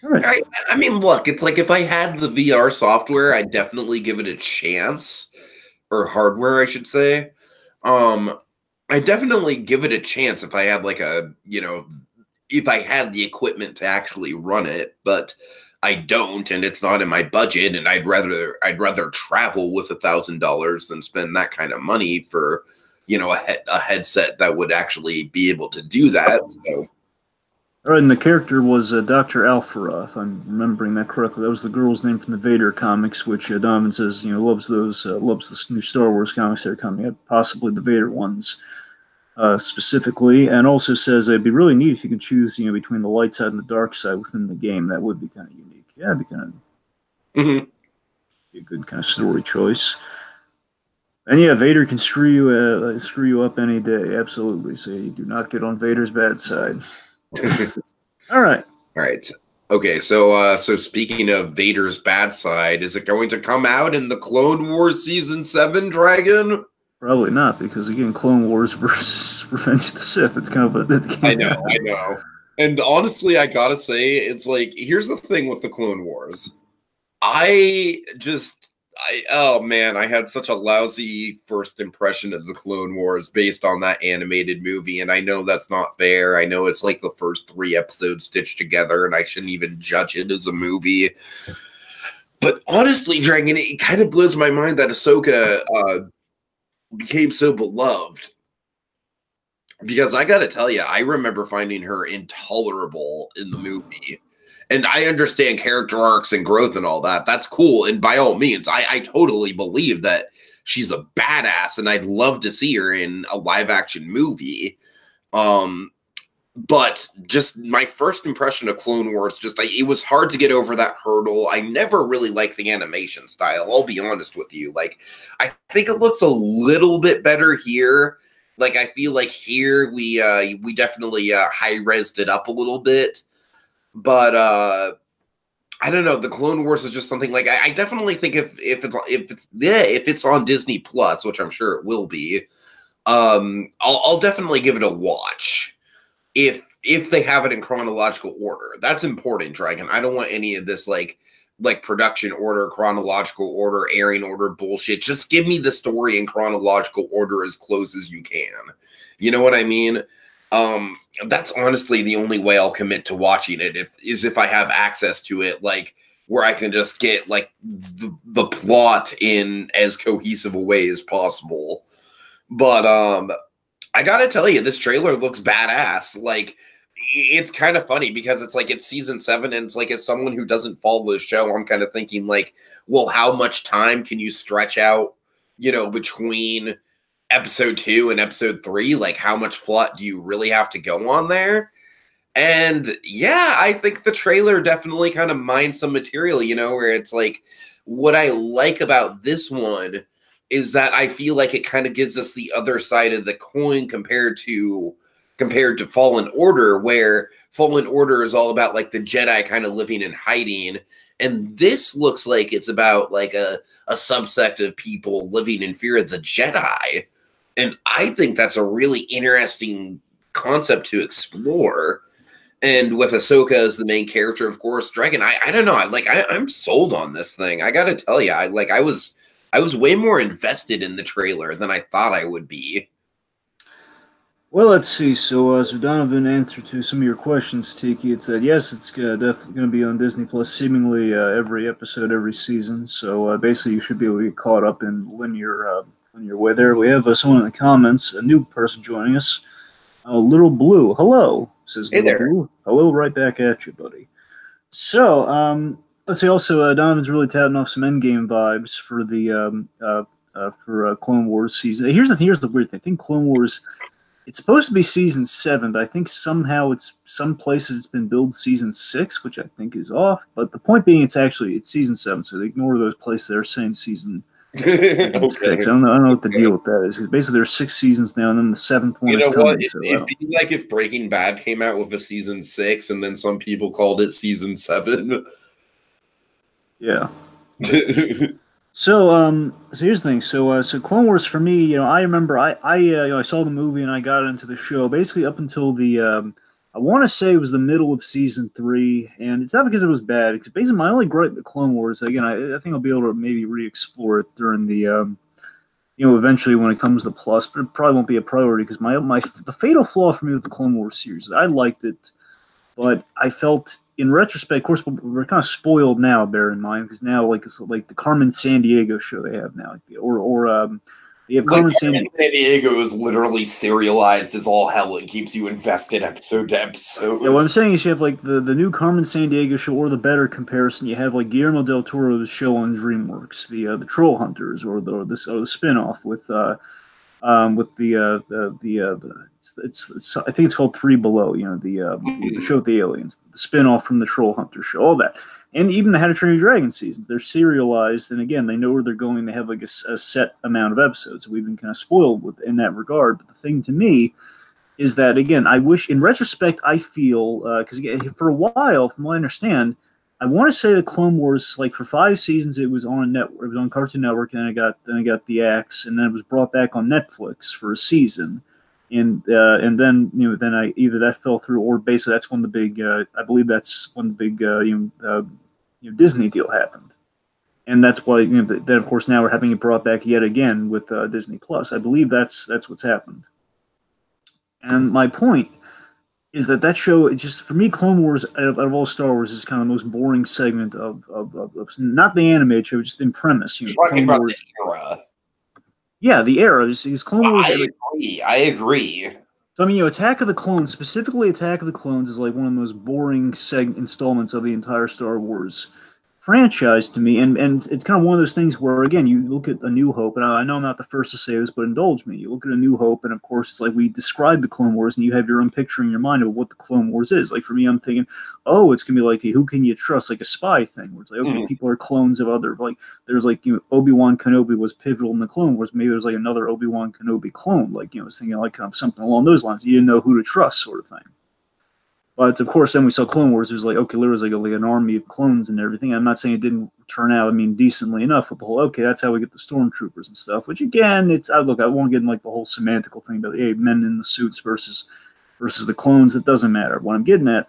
All right. I mean, look, it's like if I had the VR software, I'd definitely give it a chance, or hardware, I should say. I definitely give it a chance if I had like if I had the equipment to actually run it, but I don't, and it's not in my budget, and I'd rather travel with $1,000 than spend that kind of money for, a headset that would actually be able to do that. So. All right, and the character was Dr. Alphara, if I'm remembering that correctly. That was the girl's name from the Vader comics, which Donovan says, loves the new Star Wars comics that are coming out, possibly the Vader ones specifically, and also says it'd be really neat if you could choose, between the light side and the dark side within the game. That would be kind of unique. Yeah, it'd be kind of be a good kind of story choice. And yeah, Vader can screw you up any day, absolutely. So you do not get on Vader's bad side. All right. Okay, so speaking of Vader's bad side, is it going to come out in the Clone Wars Season 7, Dragon? Probably not, because again, Clone Wars versus Revenge of the Sith. It's kind of I know. And honestly, I gotta say, it's like, here's the thing with the Clone Wars. Oh man, I had such a lousy first impression of the Clone Wars based on that animated movie, and I know that's not fair. I know it's like the first 3 episodes stitched together, and I shouldn't even judge it as a movie. But honestly, Dragon, it kind of blows my mind that Ahsoka became so beloved. Because I gotta tell you, I remember finding her intolerable in the movie. And I understand character arcs and growth and all that. That's cool. And by all means, I totally believe that she's a badass, and I'd love to see her in a live-action movie. But just my first impression of Clone Wars, it was hard to get over that hurdle. I never really liked the animation style. I'll be honest with you. Like, I think it looks a little bit better here. Like, I feel like here we definitely high-resed it up a little bit. But I don't know. The Clone Wars is just something like I definitely think if it's on Disney Plus, which I'm sure it will be, I'll definitely give it a watch. If they have it in chronological order, that's important, Dragon. I don't want any of this like production order, chronological order, airing order bullshit. Just give me the story in chronological order as close as you can. You know what I mean? That's honestly the only way I'll commit to watching it if I have access to it, like where I can just get like the plot in as cohesive a way as possible. But I gotta tell you, this trailer looks badass. Like, it's kind of funny because it's like it's season 7, and it's like, as someone who doesn't follow the show, I'm kind of thinking like, well, how much time can you stretch out, between episode 2 and episode 3? Like, how much plot do you really have to go on there? And yeah, I think the trailer definitely kind of mines some material, where it's like, what I like about this one is that I feel like it kind of gives us the other side of the coin compared to compared to Fallen Order, where Fallen Order is all about like the Jedi kind of living in hiding. And this looks like it's about like a subsect of people living in fear of the Jedi. And I think that's a really interesting concept to explore. And with Ahsoka as the main character, of course, Dragon, I don't know. I'm sold on this thing. I gotta tell you, I was way more invested in the trailer than I thought I would be. Well, let's see. So Donovan answered to some of your questions, Tiki. It said yes, it's definitely going to be on Disney Plus, seemingly every episode, every season. So basically, you should be able to get caught up in linear way there. We have someone in the comments, a new person joining us, Little Blue. Hello, says Hey Little there. Blue. Hello, right back at you, buddy. So let's see. Also, Donovan's really touting off some Endgame vibes for the Clone Wars season. Here's the thing. Here's the weird thing. I think Clone Wars. It's supposed to be season 7, but I think somehow some places it's been billed season 6, which I think is off. But the point being, it's season 7, so they ignore those places that are saying season 6. I don't know what the deal with that is. Because basically, there's 6 seasons now, and then the 7th one is coming. It'd be like if Breaking Bad came out with a season 6, and then some people called it season 7. Yeah. So here's the thing. So Clone Wars for me, I remember I saw the movie and I got into the show basically up until the I want to say it was the middle of season 3, and it's not because it was bad. Because basically my only gripe with Clone Wars, again, I think I'll be able to maybe re-explore it during the eventually when it comes to Plus, but it probably won't be a priority because the fatal flaw for me with the Clone Wars series, I liked it, but I felt. In retrospect, of course, we're kind of spoiled now. Bear in mind, because now, like the Carmen Sandiego show they have now, they have Carmen Sandiego is literally serialized as all hell. It keeps you invested episode to episode. Yeah, what I'm saying is you have like the new Carmen Sandiego show, or the better comparison, you have like Guillermo del Toro's show on DreamWorks, the Troll Hunters, or the spinoff with it's I think it's called Three Below, the show with the aliens, the spin-off from the Troll Hunter show, all that. And even the How to Train Your Dragon seasons, they're serialized, and again, they know where they're going. They have like a set amount of episodes. We've been kind of spoiled in that regard. But the thing to me is that, again, I wish, in retrospect, I feel, because for a while, from what I understand, I want to say the Clone Wars, like for 5 seasons, it was on network, it was on Cartoon Network, and then I got the Axe, and then it was brought back on Netflix for a season, and then then I either that fell through, or basically that's when the big, I believe that's when the big Disney deal happened, and that's why then of course now we're having it brought back yet again with Disney Plus. I believe that's what's happened, and my point is that show, it just, for me, Clone Wars, out of all Star Wars, is kind of the most boring segment of not the animated show, just in premise. You're talking about the era. Yeah, the era. Is Clone Wars. I agree. So, I mean, Attack of the Clones, specifically Attack of the Clones, is like one of the most boring installments of the entire Star Wars franchise to me, and it's kind of one of those things where, again, you look at A New Hope, and I know I'm not the first to say this, but indulge me. You look at A New Hope, and of course, it's like we describe the Clone Wars, and you have your own picture in your mind of what the Clone Wars is. Like, for me, I'm thinking, oh, it's going to be like, who can you trust? Like a spy thing, where it's like, okay, people are clones of other, like, there's like, Obi-Wan Kenobi was pivotal in the Clone Wars. Maybe there's like another Obi-Wan Kenobi clone. Like, I was thinking like kind of something along those lines. You didn't know who to trust, sort of thing. But of course, then we saw Clone Wars. It was like, okay, there was like an army of clones and everything. I'm not saying it didn't turn out, decently enough with the whole, okay, that's how we get the stormtroopers and stuff. Which again, I won't get in like the whole semantical thing about, hey, men in the suits versus the clones. It doesn't matter. What I'm getting at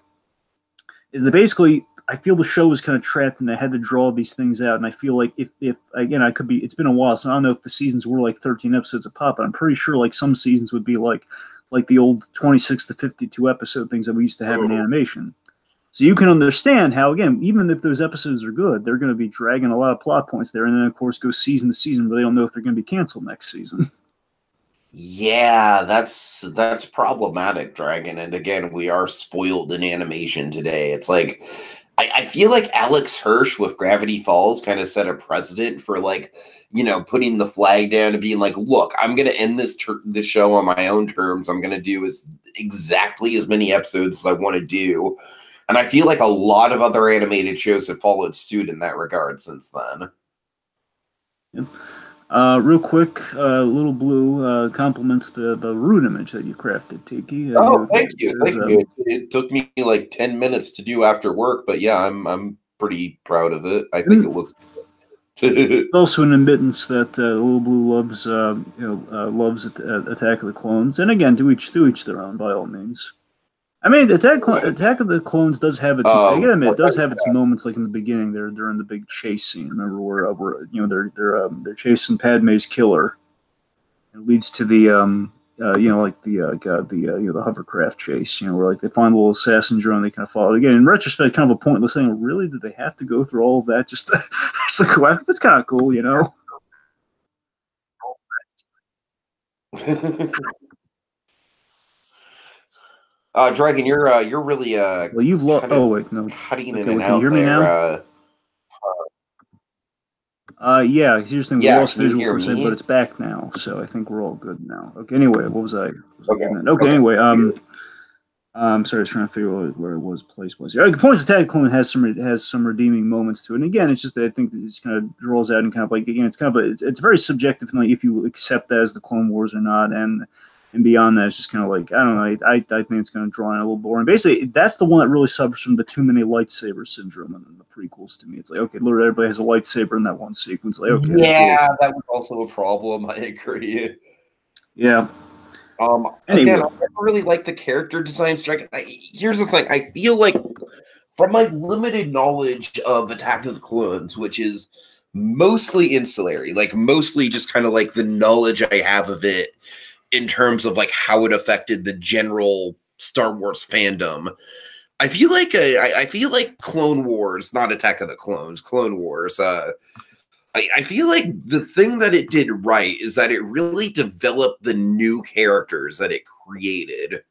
is that basically, I feel the show was kind of trapped, and I had to draw these things out. And I feel like if again, I could be. It's been a while, so I don't know if the seasons were like 13 episodes a pop. But I'm pretty sure like some seasons would be like the old 26 to 52 episode things that we used to have in animation. So you can understand how, again, even if those episodes are good, they're going to be dragging a lot of plot points there. And then, of course, go season to season where they don't know if they're going to be canceled next season. Yeah, that's problematic, Dragon. And again, we are spoiled in animation today. It's like, I feel like Alex Hirsch with Gravity Falls kind of set a precedent for like, putting the flag down and being like, look, I'm going to end this show on my own terms. I'm going to do exactly as many episodes as I want to do. And I feel like a lot of other animated shows have followed suit in that regard since then. Yeah. Real quick, Little Blue compliments the root image that you crafted, Tiki. Oh, thank you, Says, thank you. It took me like 10 minutes to do after work, but yeah, I'm pretty proud of it. I think it looks good. also an admittance that Little Blue loves, loves Attack of the Clones, and again, to each their own, by all means. I mean, Attack of the Clones does have its. I gotta admit, it does have its moments, like in the beginning. They're in the big chase scene. Remember where they're chasing Padme's killer. It leads to the like the hovercraft chase. Where like they find a little assassin drone, they kind of follow. Again, in retrospect, kind of a pointless thing. Really, did they have to go through all of that? Just it's like, well, it's kind of cool, Dragon, you're really Well, you've lost. Oh wait, no. cutting Okay, in and can you out hear me there. now? Yeah, here's the thing. Yeah, We lost can you visual hear for a second, me? but it's back now, so I think we're all good now. Okay. Anyway, what was I? Okay. Okay. Anyway, I'm sorry, I was trying to figure out where it was place was. Yeah, Points Attack Clone has some redeeming moments to it. And again, it's just that I think that it kind of draws out and kind of like again, it's kind of it's very subjective, like if you accept that as the Clone Wars or not, and beyond that, it's just kind of like I don't know. I think it's kind of drawing a little boring. Basically, that's the one that really suffers from the too many lightsaber syndrome in the prequels. To me, it's like okay, literally everybody has a lightsaber in that one sequence. Like okay, yeah, that was also a problem. I agree. Yeah. Again, I never really like the character design strike. Here's the thing: I feel like, from my limited knowledge of Attack of the Clones, which is mostly ancillary, like mostly just kind of like the knowledge I have of it in terms of like how it affected the general Star Wars fandom. I feel like Clone Wars, not Attack of the Clones, Clone Wars. I feel like the thing that it did right is that it really developed the new characters that it created.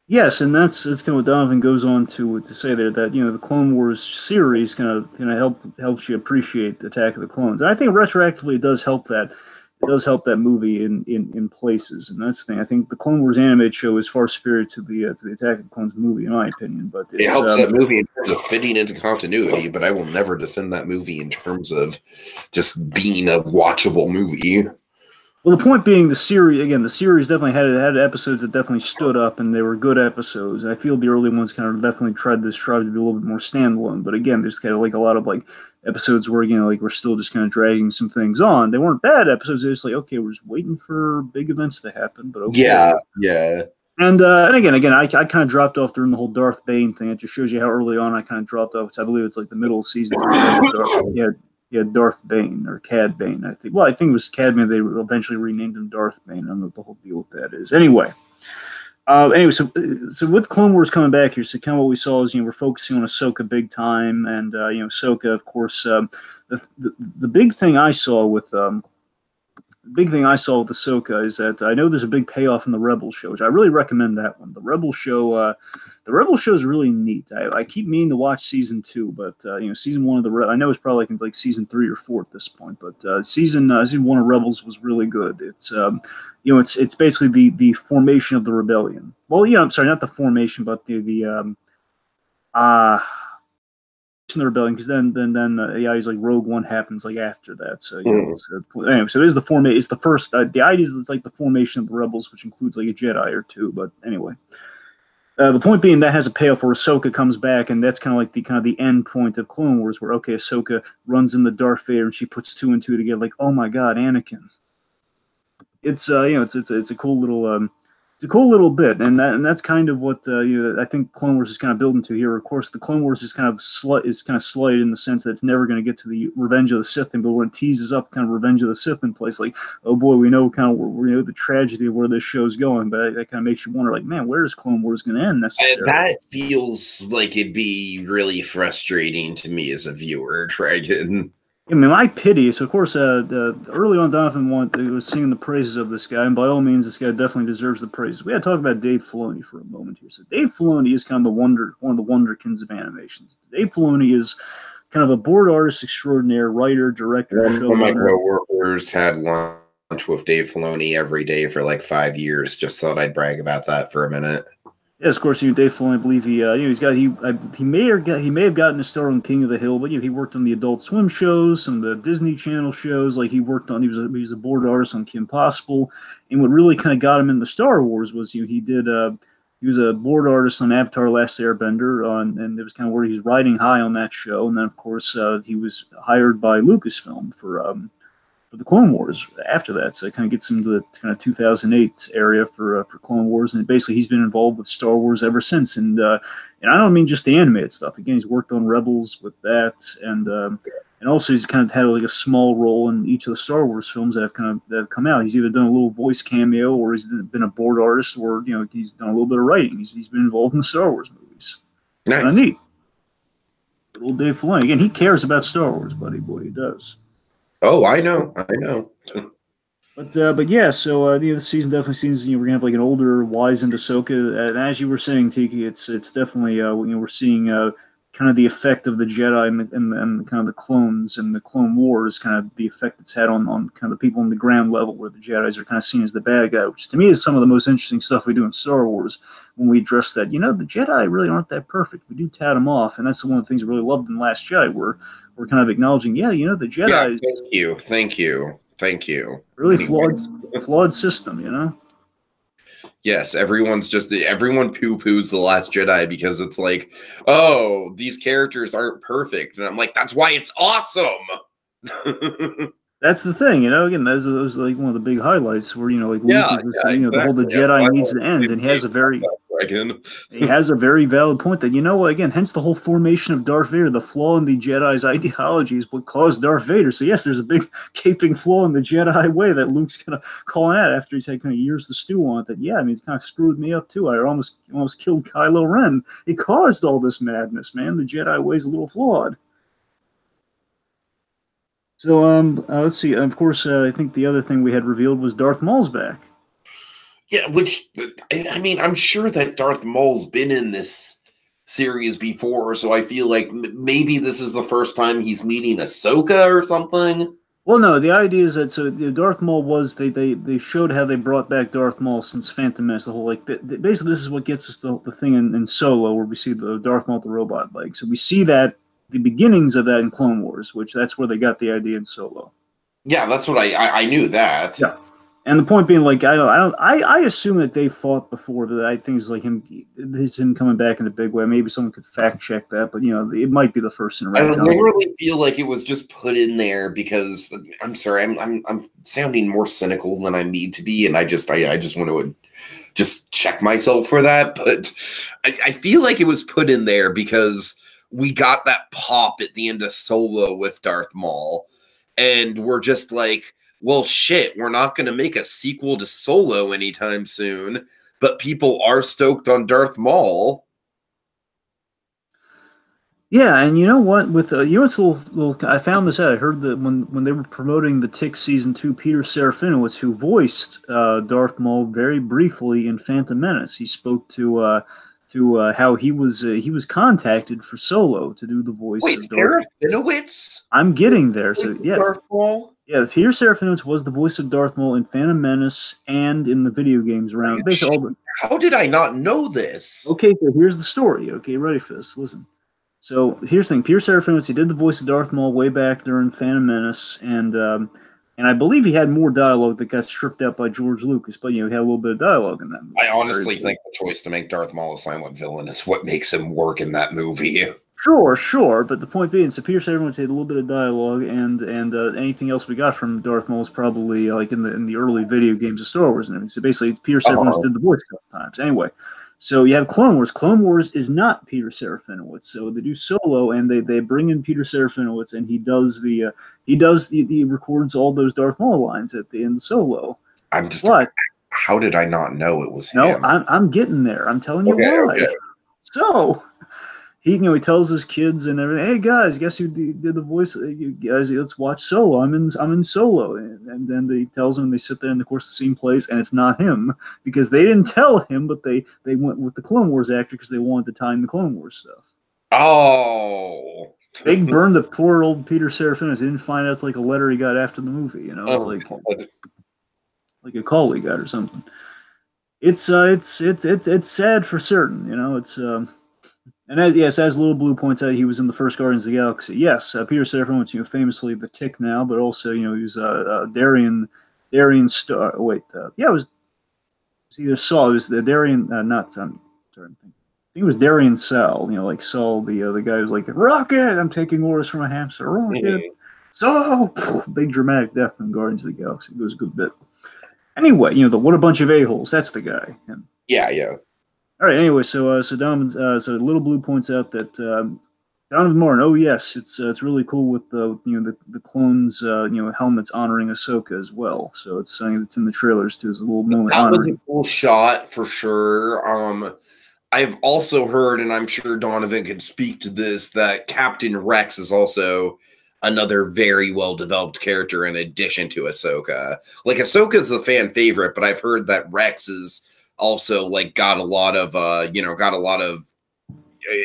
Yes, and that's kind of what Donovan goes on to say there that the Clone Wars series kind of helps you appreciate Attack of the Clones. And I think retroactively it does help that. It does help that movie in places, and that's the thing. I think the Clone Wars animated show is far superior to the Attack of the Clones movie, in my opinion. But it helps that movie in terms of fitting into continuity. But I will never defend that movie in terms of just being a watchable movie. Well, the point being, the series definitely had episodes that definitely stood up, and they were good episodes. I feel the early ones kind of definitely tried to be a little bit more standalone. But again, there's kind of like a lot of like episodes where like we're still just kind of dragging some things on. They weren't bad episodes. They're just like okay, we're just waiting for big events to happen. But okay. Yeah. And again, I kind of dropped off during the whole Darth Bane thing. It just shows you how early on I kind of dropped off. Because I believe it's like the middle of season 3. Yeah, Darth Bane or Cad Bane. I think it was Cad Bane. They eventually renamed him Darth Bane. I don't know what the whole deal with that is. Anyway, so with Clone Wars coming back here, so kind of what we saw is we're focusing on Ahsoka big time, and Ahsoka, of course, the big thing I saw with Ahsoka is that I know there's a big payoff in the Rebel show, which I really recommend that one. The Rebel show is really neat. I keep meaning to watch season 2, but season 1 of I know it's probably like season 3 or 4 at this point, but season 1 of Rebels was really good. It's it's basically the formation of the rebellion. Well, I'm sorry, not the formation, but the rebellion, because then he's like Rogue One happens like after that. So anyway, so it is the formation. It's the first. The idea is it's like the formation of the rebels, which includes like a Jedi or 2. But anyway, the point being that has a payoff where Ahsoka comes back, and that's kind of like the end point of Clone Wars, where okay, Ahsoka runs into Darth Vader and she puts 2 and 2 together, like oh my god, Anakin. It's it's a cool little. It's a cool little bit, and that's kind of what I think Clone Wars is kind of building to here. Of course, the Clone Wars is kind of slight in the sense that it's never going to get to the Revenge of the Sith thing, but when it teases up kind of Revenge of the Sith in place, like oh boy, we know kind of we know the tragedy of where this show's going, but that kind of makes you wonder, like man, where is Clone Wars going to end necessarily? That feels like it'd be really frustrating to me as a viewer, Dragon. I mean, my pity. So, of course, early on, Donovan was singing the praises of this guy, and by all means, this guy definitely deserves the praises. We had to talk about Dave Filoni for a moment here. So, Dave Filoni is kind of one of the wonderkins of animations. Dave Filoni is kind of a board artist extraordinaire, writer, director, showrunner. One of my coworkers had lunch with Dave Filoni every day for like 5 years. Just thought I'd brag about that for a minute. Yes, of course. Dave Filoni, I believe he may have gotten a start on King of the Hill, but he worked on the Adult Swim shows, some of the Disney Channel shows. Like he was a board artist on Kim Possible, and what really kind of got him into Star Wars was he was a board artist on Avatar: Last Airbender, and it was kind of where he was riding high on that show. And then of course he was hired by Lucasfilm for the Clone Wars after that. So it kind of gets into the kind of 2008 area for Clone Wars, and basically he's been involved with Star Wars ever since. And I don't mean just the animated stuff. Again, he's worked on Rebels with that, and also he's kind of had like a small role in each of the Star Wars films that have come out. He's either done a little voice cameo, or he's been a board artist, or he's done a little bit of writing. He's been involved in the Star Wars movies. Nice. Kind of neat. Little Dave Filoni. Again, he cares about Star Wars, buddy boy. He does. Oh, I know. But yeah, so the season definitely seems we're gonna have like an older, wizened Ahsoka, and as you were saying, Tiki, it's definitely we're seeing kind of the effect of the Jedi and kind of the clones and the Clone Wars, kind of the effect it's had on kind of the people on the ground level, where the Jedi's are kind of seen as the bad guy, which to me is some of the most interesting stuff we do in Star Wars when we address that. The Jedi really aren't that perfect. We do tout them off, and that's one of the things I really loved in Last Jedi, where we're kind of acknowledging, the Jedi. Yeah, thank you. Really flawed system, Yes, everyone poo-poos The Last Jedi because it's like, oh, these characters aren't perfect, and I'm like, that's why it's awesome. That's the thing, again, those like one of the big highlights where, Luke is exactly. The whole Jedi needs to end, and he has a very valid point that, again, hence the whole formation of Darth Vader, the flaw in the Jedi's ideology is what caused Darth Vader. So yes, there's a big gaping flaw in the Jedi way that Luke's kind of calling out after he's had kind of years to stew on it. That, it kind of screwed me up too. I almost killed Kylo Ren. It caused all this madness, man. The Jedi way's a little flawed. So let's see. Of course, I think the other thing we had revealed was Darth Maul's back. Yeah, which, I mean, I'm sure that Darth Maul's been in this series before, so I feel like maybe this is the first time he's meeting Ahsoka or something. Well, no, the idea is that Darth Maul was they showed how they brought back Darth Maul since Phantom Menace. The whole basically this is what gets us the thing in Solo, where we see the Darth Maul, the robot leg. So we see that. The beginnings of that in Clone Wars, which that's where they got the idea in Solo. Yeah, that's what I knew that. Yeah, and the point being, like, I assume that they fought before, but I think it's like him coming back in a big way. Maybe someone could fact check that, but it might be the first interaction. I literally feel like it was just put in there because I'm sorry, I'm sounding more cynical than I need to be, and I just want to just check myself for that, but I feel like it was put in there because we got that pop at the end of Solo with Darth Maul, and we're just like, well, shit, we're not going to make a sequel to Solo anytime soon, but people are stoked on Darth Maul. Yeah, and you know what? With it's a little. I found this out. I heard that when they were promoting the Tick season 2, Peter Serafinowicz, who voiced Darth Maul very briefly in Phantom Menace, he spoke to how he was contacted for Solo to do the voice. Wait, of Darth Serafinowicz? I'm getting there. So yeah, Darth Maul? Yeah, Peter Serafinowicz was the voice of Darth Maul in Phantom Menace and in the video games around. Basically, how did I not know this? Okay, so here's the story. Okay, ready for this? Listen. So here's the thing: Peter Serafinowicz, he did the voice of Darth Maul way back during Phantom Menace, and I believe he had more dialogue that got stripped out by George Lucas, but he had a little bit of dialogue in that movie. I honestly think the choice to make Darth Maul a silent villain is what makes him work in that movie. Sure, but the point being, so Peter Serafinowicz had a little bit of dialogue, and anything else we got from Darth Maul is probably like in the early video games of Star Wars and everything. So basically, Peter Serafinowicz did the voice a couple times. Anyway, so you have Clone Wars. Clone Wars is not Peter Serafinowicz, so they do Solo, and they bring in Peter Serafinowicz, and he records all those Darth Maul lines at the end of Solo. How did I not know it was him? No, I'm getting there. I'm telling you why. Okay. So he tells his kids and everything, hey guys, guess who did the voice? You guys, let's watch Solo. I'm in Solo, and then he tells them, and they sit there, and of course the scene plays, and it's not him because they didn't tell him, but they went with the Clone Wars actor because they wanted to tie in the Clone Wars stuff. Oh. They burned the poor old Peter Serafinowicz. They didn't find out like a letter he got after the movie. It's like a call he got or something. It's sad for certain. You know, it's and yes, as Little Blue points out, he was in the first Guardians of the Galaxy. Yes, Peter Serafinowicz, famously the Tick now, but also he was Darien Star. Oh, wait, yeah, it was either Saul. It was the Darien, not sorry, I think it was Darien Sal. Like Saul, the guy who's like Rocket. I'm taking orders from a hamster. Rocket. Mhm. So big dramatic death in Guardians of the Galaxy. It was a good bit. Anyway, the what a bunch of a-holes. That's the guy. And, Yeah, yeah. all right. Anyway, so Little Blue points out that Donovan Martin. Oh yes, it's really cool with the clones helmets honoring Ahsoka as well. So it's something that's in the trailers too. Is a little moment That was a honoring. cool shot for sure. I've also heard, and I'm sure Donovan could speak to this, that Captain Rex is also another very well developed character in addition to Ahsoka. Like Ahsoka's the fan favorite, but I've heard that Rex is also like got a lot of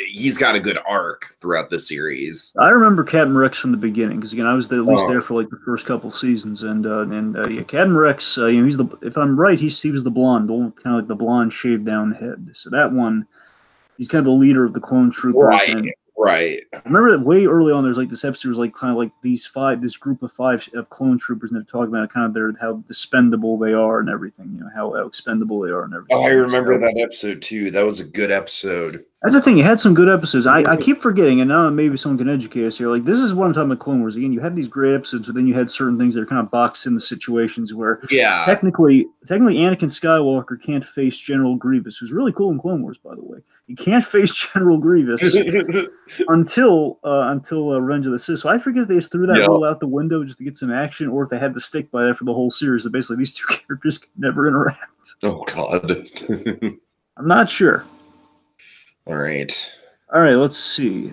he's got a good arc throughout the series. I remember Captain Rex from the beginning because again I was there, at least there Oh, for like the first couple seasons, and yeah, Captain Rex. He's the if I'm right, he was the blonde, kind of like the blonde shaved down head. So that one, he's kind of the leader of the clone troopers, right, and right. I remember that way early on. There's like this episode was like kind of like this group of five of clone troopers, and they're talking about kind of how expendable they are and everything. How expendable they are and Oh, I everything. remember So that episode too. That was a good episode. that's the thing. It had some good episodes. I keep forgetting, and now maybe someone can educate us here. Like this is what I'm talking about. Clone Wars again. You had these great episodes, but then you had certain things that are kind of boxed in the situations where Yeah. technically, Anakin Skywalker can't face General Grievous, who's really cool in Clone Wars, by the way. He can't face General Grievous until Revenge of the Sith. So I forget if they just threw that Yeah. rule out the window just to get some action, or if they had to stick by that for the whole series. That basically these two characters could never interact. Oh God. I'm not sure. All right. All right, let's see.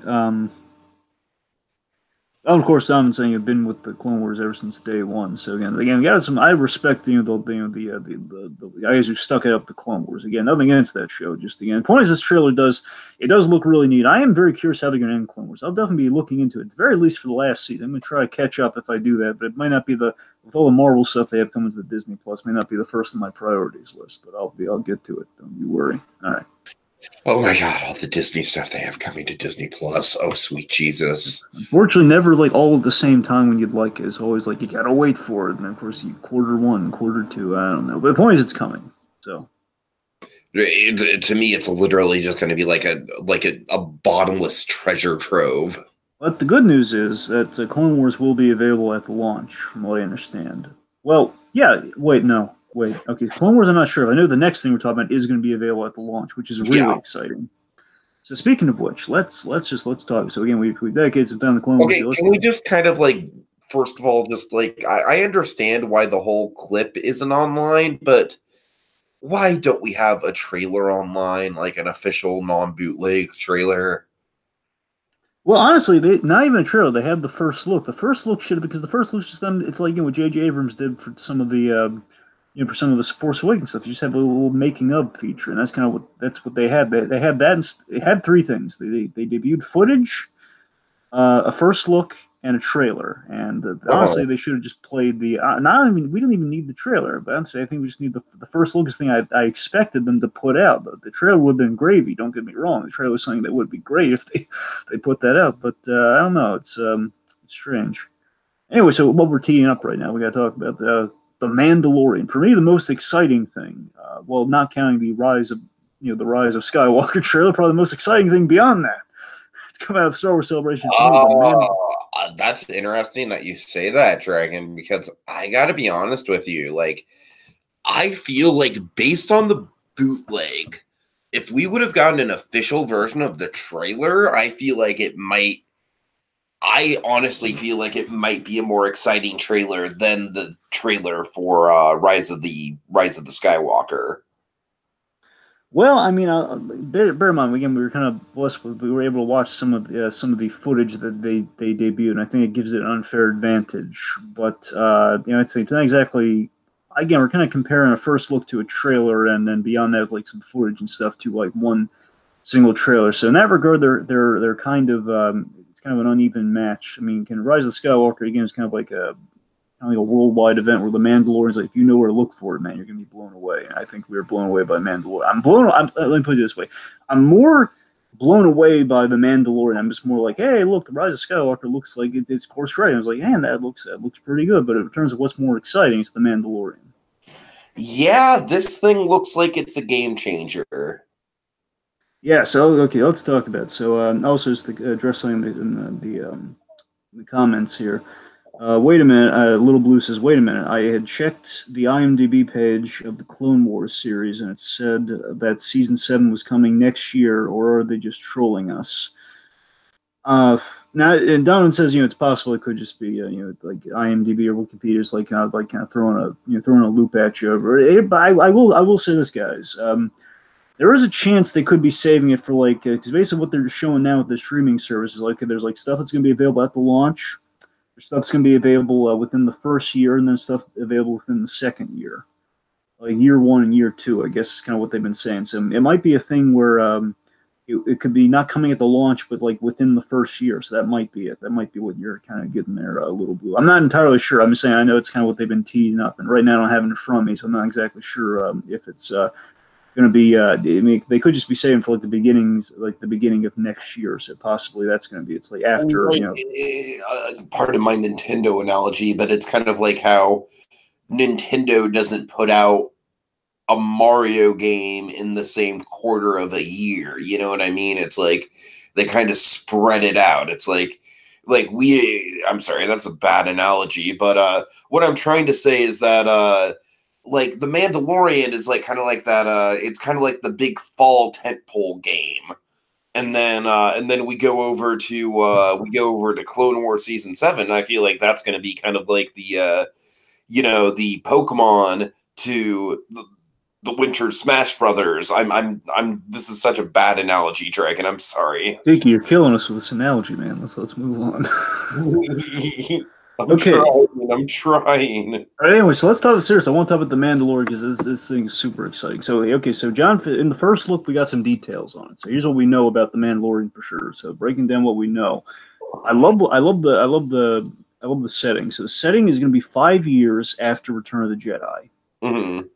Of course, I'm saying you've been with the Clone Wars ever since day one. So again, got some. I respect the guys who stuck it up the Clone Wars. Again, nothing against that show. Just again, the point is this trailer does look really neat. I am very curious how they're going to end Clone Wars. I'll definitely be looking into it, at the very least for the last season. I'm going to try to catch up if I do that, but it might not be with all the Marvel stuff they have coming to the Disney Plus. May not be the first on my priorities list, but I'll get to it. Don't you worry. All right. Oh my God, all the Disney stuff they have coming to Disney Plus. Oh, sweet Jesus. Unfortunately, never like all at the same time when you'd like it. It's always like you gotta wait for it, and of course, you quarter one, quarter two. I don't know, but the point is, it's coming. So To me, it's literally just going to be like a bottomless treasure trove. but the good news is that Clone Wars will be available at the launch, from what I understand. Well, yeah. Wait, no, wait. Okay, Clone Wars. I'm not sure. I know the next thing we're talking about is going to be available at the launch, which is really Yeah. exciting. So speaking of which, let's talk. So again, we've dedicated some time to Clone Wars. Okay, can we just kind of like, first of all, just like, I understand why the whole clip isn't online, but why don't we have a trailer online, like an official non-bootleg trailer? Well, honestly, they not even a trailer. They had the first look. The first look should have because the first look just them. It's like what J.J. Abrams did for some of the for some of the Force Awakens stuff. You just have a little making of feature, and that's what they had. They had that. They had three things. They debuted footage, a first look, and a trailer. And honestly, they should have just played the. Not even we didn't even need the trailer, but honestly, I think we just need the first look is the thing I expected them to put out. The trailer would have been gravy. Don't get me wrong. The trailer was something that would be great if they put that out. But I don't know. It's strange. Anyway, so what we're teeing up right now, we got to talk about the Mandalorian. For me, the most exciting thing, well, not counting the rise of the Rise of Skywalker trailer, probably the most exciting thing beyond that. It's coming out of the Star Wars Celebration. That's interesting that you say that, Dragon, because I gotta be honest with you. Like, I feel like based on the bootleg, if we would have gotten an official version of the trailer, I honestly feel like it might be a more exciting trailer than the trailer for Rise of the Skywalker. Well, I mean, bear in mind again, we were kind of blessed with we were able to watch some of the footage that they debuted, and I think it gives it an unfair advantage. But it's not exactly. Again, we're kind of comparing a first look to a trailer, and then beyond that, like some footage and stuff to like one single trailer. So in that regard, they're kind of it's kind of an uneven match. I mean, Rise of Skywalker again is kind of like kind of like a worldwide event where the Mandalorian's like, if you know where to look for it, man, you're gonna be blown away. And I think we were blown away by Mandalorian. Let me put it this way: I'm more blown away by the Mandalorian. I'm just more like, hey, look, the Rise of Skywalker looks like it's course correct. I was like, man, that looks pretty good. But in terms of what's more exciting, it's the Mandalorian. Yeah, this thing looks like it's a game changer. Yeah. So okay, let's talk about it. So also just to address something in the comments here. Wait a minute. Little Blue says, wait a minute. I had checked the IMDb page of the Clone Wars series, and it said that season 7 was coming next year, or are they just trolling us? Now, and Donovan says, it's possible it could just be, like IMDb or Wikipedia is like kind of throwing a loop at you. But I will say this, guys. There is a chance they could be saving it for because basically what they're showing now with the streaming service is there's stuff that's going to be available at the launch. Stuff's going to be available within the first year, and then stuff available within the second year. Like year 1 and year 2, I guess is kind of what they've been saying. So it might be a thing where it could be not coming at the launch, but within the first year. So that might be it. That might be what you're kind of getting there, Little Blue. I'm not entirely sure. I'm just saying I know it's kind of what they've been teasing up. And right now I don't have it in front of me, so I'm not exactly sure if it's going to be. They could just be saying for the beginning of next year. So possibly that's going to be. It's after part of my Nintendo analogy, but it's kind of like how Nintendo doesn't put out a Mario game in the same quarter of a year. You know what I mean? It's like they kind of spread it out. It's I'm sorry, that's a bad analogy, but what I'm trying to say is that the Mandalorian is kind of like that. It's kind of like the big fall tentpole game, and then we go over to Clone Wars season 7. I feel like that's going to be kind of like the the Pokemon to the Winter Smash Brothers. This is such a bad analogy, Dragon. I'm sorry. Tiki, you're killing us with this analogy, man. Let's move on. I'm trying. All right, anyway, so let's talk serious. I want to talk about the Mandalorian because this thing is super exciting. So, okay, so John, in the first look, we got some details on it. So here's what we know about the Mandalorian for sure. So breaking down what we know, I love the setting. So the setting is going to be 5 years after Return of the Jedi. Mm-hmm.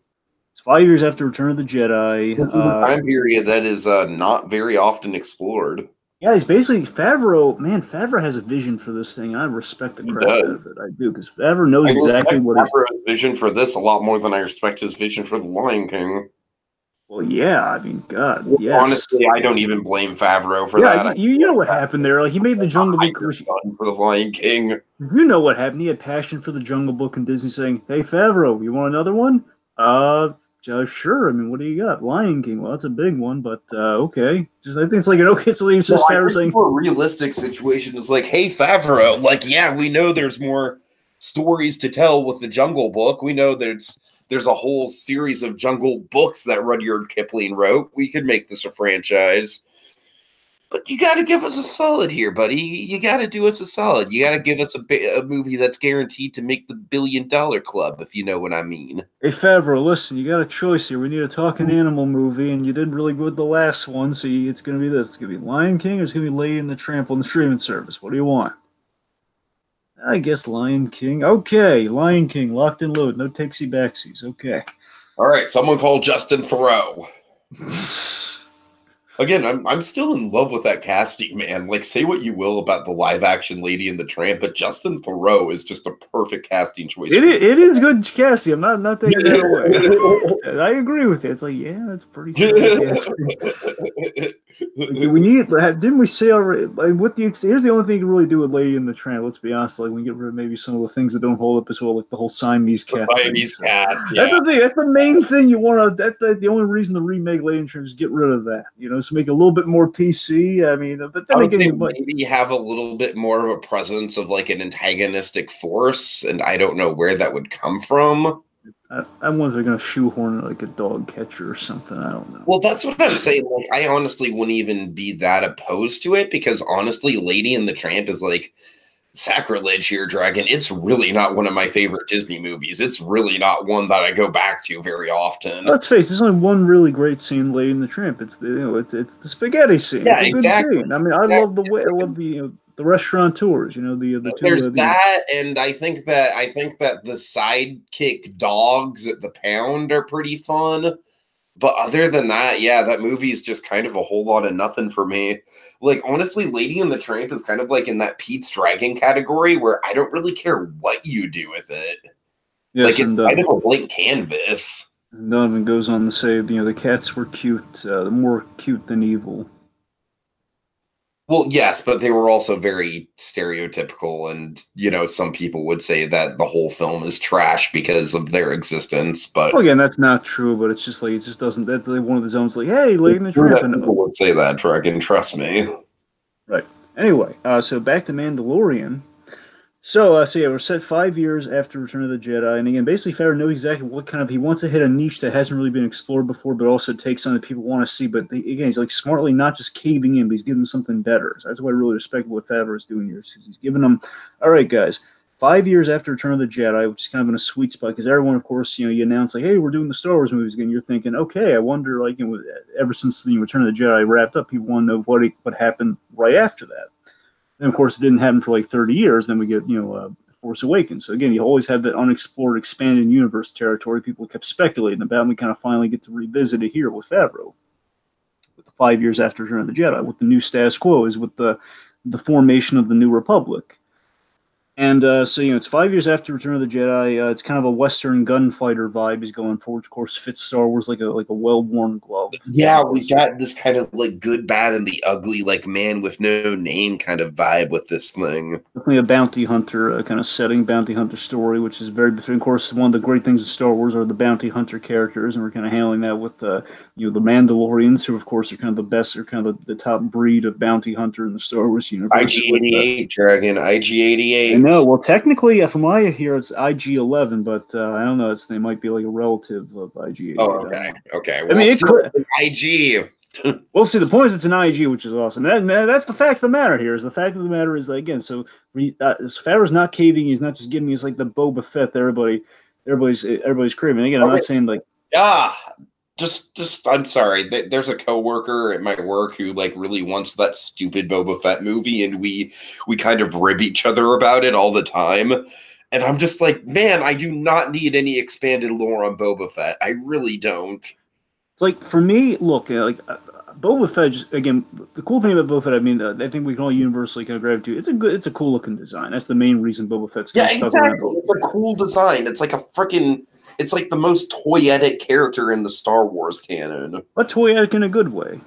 It's 5 years after Return of the Jedi. It's a time period that is not very often explored. Yeah, he's basically Favreau. Man, Favreau has a vision for this thing, and I respect the crap out of it. I do, because Favreau knows exactly what Favreau's vision for this a lot more than I respect his vision for The Lion King. Well, yeah, I mean, God, yes. Honestly, I don't even blame Favreau for that. You know what happened there? He made the Jungle Book for The Lion King. You know what happened? He had passion for the Jungle Book, and Disney saying, "Hey, Favreau, you want another one?" Sure. I mean, what do you got? Lion King. Well, that's a big one, but okay. I think it's an okay. So it's just Favreau saying, a more realistic situation is hey, Favreau. Yeah, we know there's more stories to tell with the Jungle Book. We know there's a whole series of Jungle Books that Rudyard Kipling wrote. We could make this a franchise. But you got to give us a solid here, buddy. You got to do us a solid. You got to give us a movie that's guaranteed to make the $1 billion club, if you know what I mean. Hey, Favreau, listen, you got a choice here. We need a talking animal movie, and you did really good the last one, so it's going to be this. It's going to be Lion King, or it's going to be Lady and the Tramp on the streaming service. What do you want? I guess Lion King. Okay, Lion King, locked and loaded. No takesy-backsies. Okay. All right, someone call Justin Theroux. Again, I'm still in love with that casting, man. Say what you will about the live-action Lady and the Tramp, but Justin Theroux is just a perfect casting choice. It is good casting. I'm not taking that away. I agree with it. It's that's pretty good casting. We need. Didn't we say already? Here's the only thing you can really do with Lady and the Tramp. Let's be honest. We get rid of maybe some of the things that don't hold up as well, like the whole Siamese cat. Siamese cats. Yeah. That's the thing. That's the main thing you want to. That's the only reason to remake Lady and the Tramp is get rid of that. So make it a little bit more PC. I mean, but then again, maybe have a little bit more of a presence of an antagonistic force, and I don't know where that would come from. I wonder if they're going to shoehorn a dog catcher or something. I don't know. Well, that's what I'm saying. I honestly wouldn't even be that opposed to it, because honestly, Lady and the Tramp is sacrilege here, Dragon. It's really not one of my favorite Disney movies. It's really not one that I go back to very often. Let's face it, there's only one really great scene in Lady and the Tramp. It's the it's the spaghetti scene. Yeah, it's a exactly. good scene. I mean, I love the way. I love the the restaurateurs. You know, the two. There's that, and I think that the sidekick dogs at the Pound are pretty fun. But other than that, yeah, that movie is just kind of a whole lot of nothing for me. Like, honestly, Lady and the Tramp is kind of like in that Pete's Dragon category where I don't really care what you do with it. Yes, like, it's kind of a blank canvas. Donovan goes on to say, you know, the cats were cute, more cute than evil. Well, yes, but they were also very stereotypical, and, you know, some people would say that the whole film is trash because of their existence, but... Well, again, that's not true, but it's just like, it just doesn't... That's like one of the zones like, hey, Lady and the Tramp... People would say that, Dragon, trust me. Right. Anyway, so back to Mandalorian. So yeah, we're set 5 years after Return of the Jedi, and again, basically, Favreau knows exactly what kind of he wants to hit a niche that hasn't really been explored before, but also take something that people want to see. But again, he's like smartly not just caving in, but he's giving them something better. So that's why I really respect what Favreau is doing here, because he's giving them, all right, guys, 5 years after Return of the Jedi, which is kind of in a sweet spot, because everyone, of course, you know, you announce like, hey, we're doing the Star Wars movies again. You're thinking, okay, I wonder, like, you know, ever since the Return of the Jedi wrapped up, people want to know what happened right after that. And of course, it didn't happen for like 30 years. Then we get, you know, Force Awakens. So again, you always had that unexplored, expanded universe territory people kept speculating about, and we kind of finally get to revisit it here with Favreau. With the 5 years after Return of the Jedi, with the new status quo is with the formation of the New Republic. And so, you know, it's 5 years after Return of the Jedi. It's kind of a Western gunfighter vibe he's going for, which of course fits Star Wars like a well-worn glove. Yeah, we got this kind of like good, bad, and the ugly, like man with no name kind of vibe with this thing. Definitely a bounty hunter kind of setting, bounty hunter story, which is very different. Of course, one of the great things of Star Wars are the bounty hunter characters, and we're kind of handling that with you know, the Mandalorians, who of course are kind of the best, are kind of the top breed of bounty hunter in the Star Wars universe. IG-88, Dragon, IG-88. I know. Well, technically, from what I hear, it's IG-11, but I don't know. They might be like a relative of IG-88. Oh, okay. Okay. Well, I mean, it could... IG. Well, see, the point is it's an IG, which is awesome. That's the fact of the matter here. Is the fact of the matter is, again, so Favreau's not caving. He's not just giving us like the Boba Fett that everybody's craving. Again, I'm not saying like... Just I'm sorry. There's a coworker at my work who like really wants that stupid Boba Fett movie, and we kind of rib each other about it all the time. And I'm just like, man, I do not need any expanded lore on Boba Fett. I really don't. It's like, for me, look, like Boba Fett. Just, again, the cool thing about Boba Fett, I mean, I think we can all universally kind of gravitate. It's a cool looking design. That's the main reason Boba Fett's exactly. It's a cool design. It's like a freaking. It's like the most toyetic character in the Star Wars canon. But toyetic in a good way,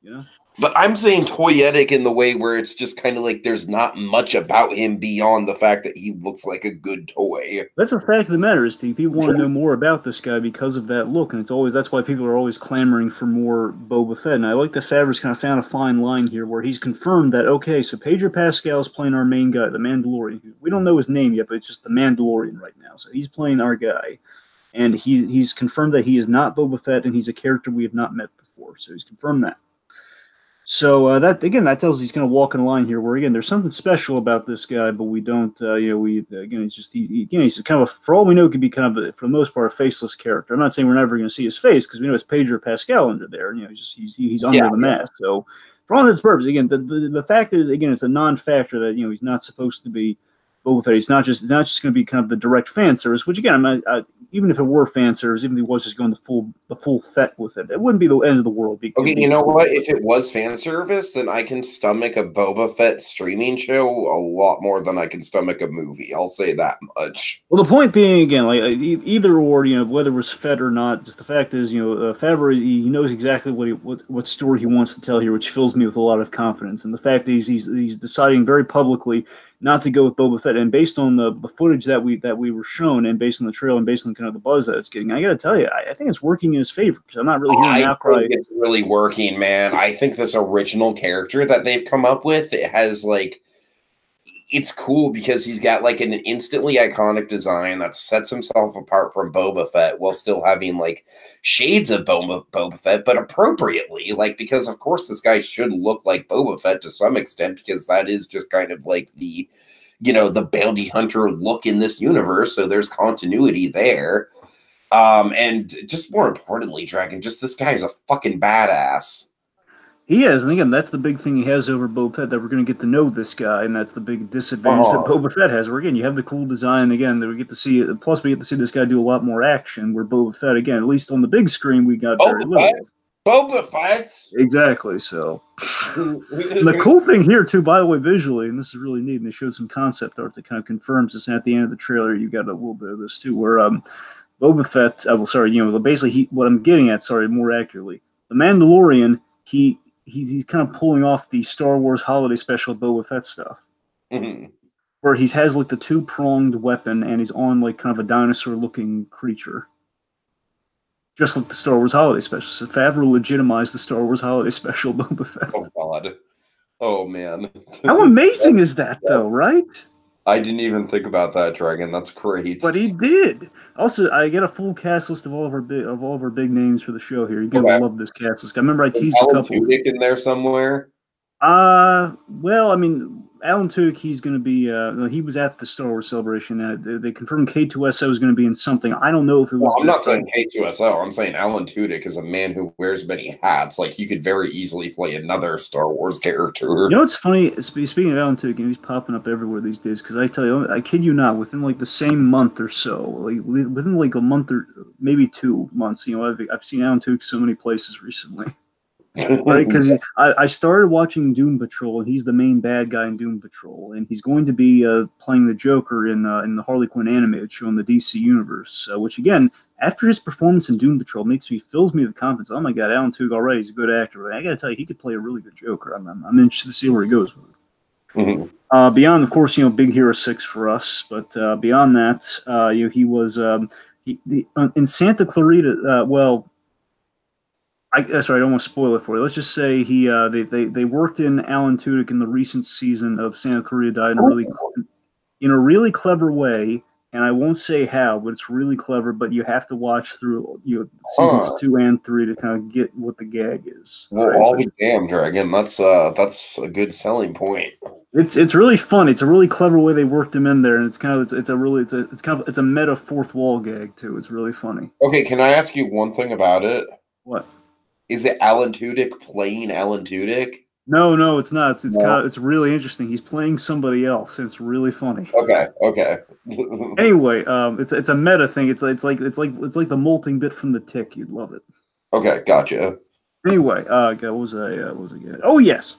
you know. But I'm saying toyetic in the way where it's just kind of like there's not much about him beyond the fact that he looks like a good toy. That's a fact of the matter, is people want to know more about this guy because of that look, and that's why people are always clamoring for more Boba Fett. And I like that Favreau's kind of found a fine line here where he's confirmed that, okay, so Pedro Pascal's playing our main guy, the Mandalorian. We don't know his name yet, but it's just the Mandalorian right now. So he's playing our guy, and he's confirmed that he is not Boba Fett, and he's a character we have not met before. So he's confirmed that. So that tells us he's kind of walking a line here, where again there's something special about this guy, but we don't, he's kind of for all we know, could be kind of for the most part a faceless character. I'm not saying we're never going to see his face because we know it's Pedro Pascal under there. You know, he's under the mask. So for all intents and purposes, again, the fact is, again, it's a non-factor that he's not supposed to be Boba Fett. It's not just going to be kind of the direct fan service, which again, even if it were fan service, even if he was just going the full Fett with it, it wouldn't be the end of the world. Okay, you know what? If it was fan service, then I can stomach a Boba Fett streaming show a lot more than I can stomach a movie. I'll say that much. Well, the point being, again, like either or, whether it was Fett or not, just the fact is, Favreau, he knows exactly what story he wants to tell here, which fills me with a lot of confidence. And the fact is, he's deciding very publicly not to go with Boba Fett, and based on the footage that we were shown, and based on the trail, and based on kind of the buzz that it's getting, I got to tell you, I think it's working in his favor, because I'm not really hearing an outcry. I think it's really working, man. I think this original character that they've come up with, it has like, it's cool because he's got like an instantly iconic design that sets himself apart from Boba Fett while still having like shades of Boba Fett, but appropriately, like, because of course this guy should look like Boba Fett to some extent, because that is just kind of like the, the bounty hunter look in this universe. So there's continuity there. And just more importantly, Dragon, just this guy is a fucking badass. He is, and again, that's the big thing he has over Boba Fett, that we're going to get to know this guy, and that's the big disadvantage that Boba Fett has. Where again, you have the cool design, again, that we get to see it. Plus, we get to see this guy do a lot more action. Where Boba Fett, again, at least on the big screen, we got very little. Boba Fett. Exactly. So, and the cool thing here too, by the way, visually, and this is really neat, and they showed some concept art that kind of confirms this. And at the end of the trailer, you got a little bit of this too, where Boba Fett. Basically, what I'm getting at, more accurately, the Mandalorian, he's kind of pulling off the Star Wars holiday special Boba Fett stuff, where he has like the two-pronged weapon, and he's on like kind of a dinosaur-looking creature. Just like the Star Wars Holiday Special. So Favreau legitimized the Star Wars Holiday Special Boba Fett. Oh, God. Oh, man. How amazing is that, though, right? I didn't even think about that, Dragon. That's great. But he did. Also, I get a full cast list of all of our big names for the show here. You're gonna love this cast list. I remember I teased a couple. Alan Tudyk in there somewhere? Well, I mean, Alan Tudyk, he's going to be, he was at the Star Wars Celebration, and they confirmed K2SO is going to be in something. I don't know if it was. Well, I'm not saying K2SO. I'm saying Alan Tudyk is a man who wears many hats. Like, he could very easily play another Star Wars character. You know what's funny? Speaking of Alan Tudyk, he's popping up everywhere these days, because I tell you, I kid you not, within like the same month or so, within like a month or maybe 2 months, I've seen Alan Tudyk so many places recently. Right, because I started watching Doom Patrol, and he's the main bad guy in Doom Patrol, and he's going to be playing the Joker in the Harley Quinn animated show in the DC universe. Which again, after his performance in Doom Patrol, fills me with confidence. Oh my God, Alan Tudyk already, he's a good actor. I got to tell you, he could play a really good Joker. I'm interested to see where he goes with it. Beyond, of course, Big Hero 6 for us, but beyond that, he was in Santa Clarita. Sorry, I don't want to spoil it for you. Let's just say they worked in Alan Tudyk in the recent season of Santa Clarita in a really clever way, and I won't say how, but it's really clever. But you have to watch through seasons 2 and 3 to kind of get what the gag is. Well, right? I'll be damned, Dragon. That's a good selling point. It's really fun. It's a really clever way they worked him in there, and it's a meta fourth wall gag too. It's really funny. Okay, can I ask you one thing about it? What? Is it Alan Tudyk playing Alan Tudyk? No, it's not. It's really interesting. He's playing somebody else, and it's really funny. Okay. Anyway, it's a meta thing. It's like the molting bit from the Tick. You'd love it. Okay, gotcha. Anyway, what was again? Oh yes.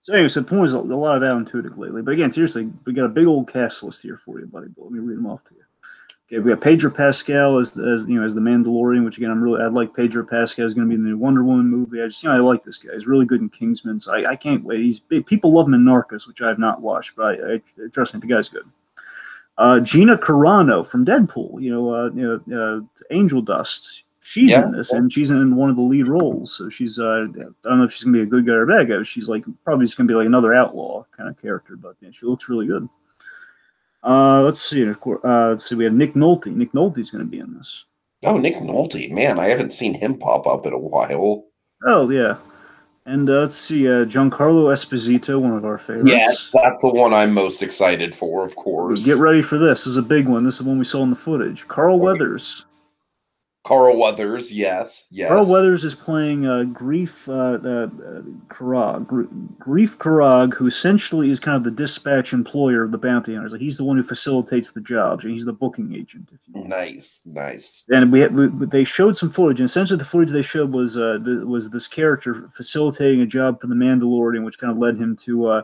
So anyway, the point is a lot of Alan Tudyk lately. But again, seriously, we got a big old cast list here for you, buddy. Let me read them off to you. Okay, we got Pedro Pascal as the Mandalorian, which again I'd like Pedro Pascal is going to be in the new Wonder Woman movie. I like this guy. He's really good in Kingsman, so I can't wait. People love him in Narcos, which I have not watched, but I trust me, the guy's good. Gina Carano from Deadpool, Angel Dust. She's in this, and she's in one of the lead roles. So she's I don't know if she's gonna be a good guy or a bad guy. But she's probably just gonna be like another outlaw kind of character, but she looks really good. Let's see. We have Nick Nolte. Nick Nolte's going to be in this. Oh, Nick Nolte, man, I haven't seen him pop up in a while. Oh yeah, and let's see. Giancarlo Esposito, one of our favorites. Yes, that's the one I'm most excited for, of course. Get ready for this. This is a big one. This is the one we saw in the footage. Carl Weathers. Carl Weathers, yes. Carl Weathers is playing Grief Karag, who essentially is kind of the dispatch employer of the bounty hunters. Like, he's the one who facilitates the jobs. He's the booking agent. If you will. Nice. And they showed some footage, and essentially the footage they showed was this character facilitating a job for the Mandalorian, which kind of led him to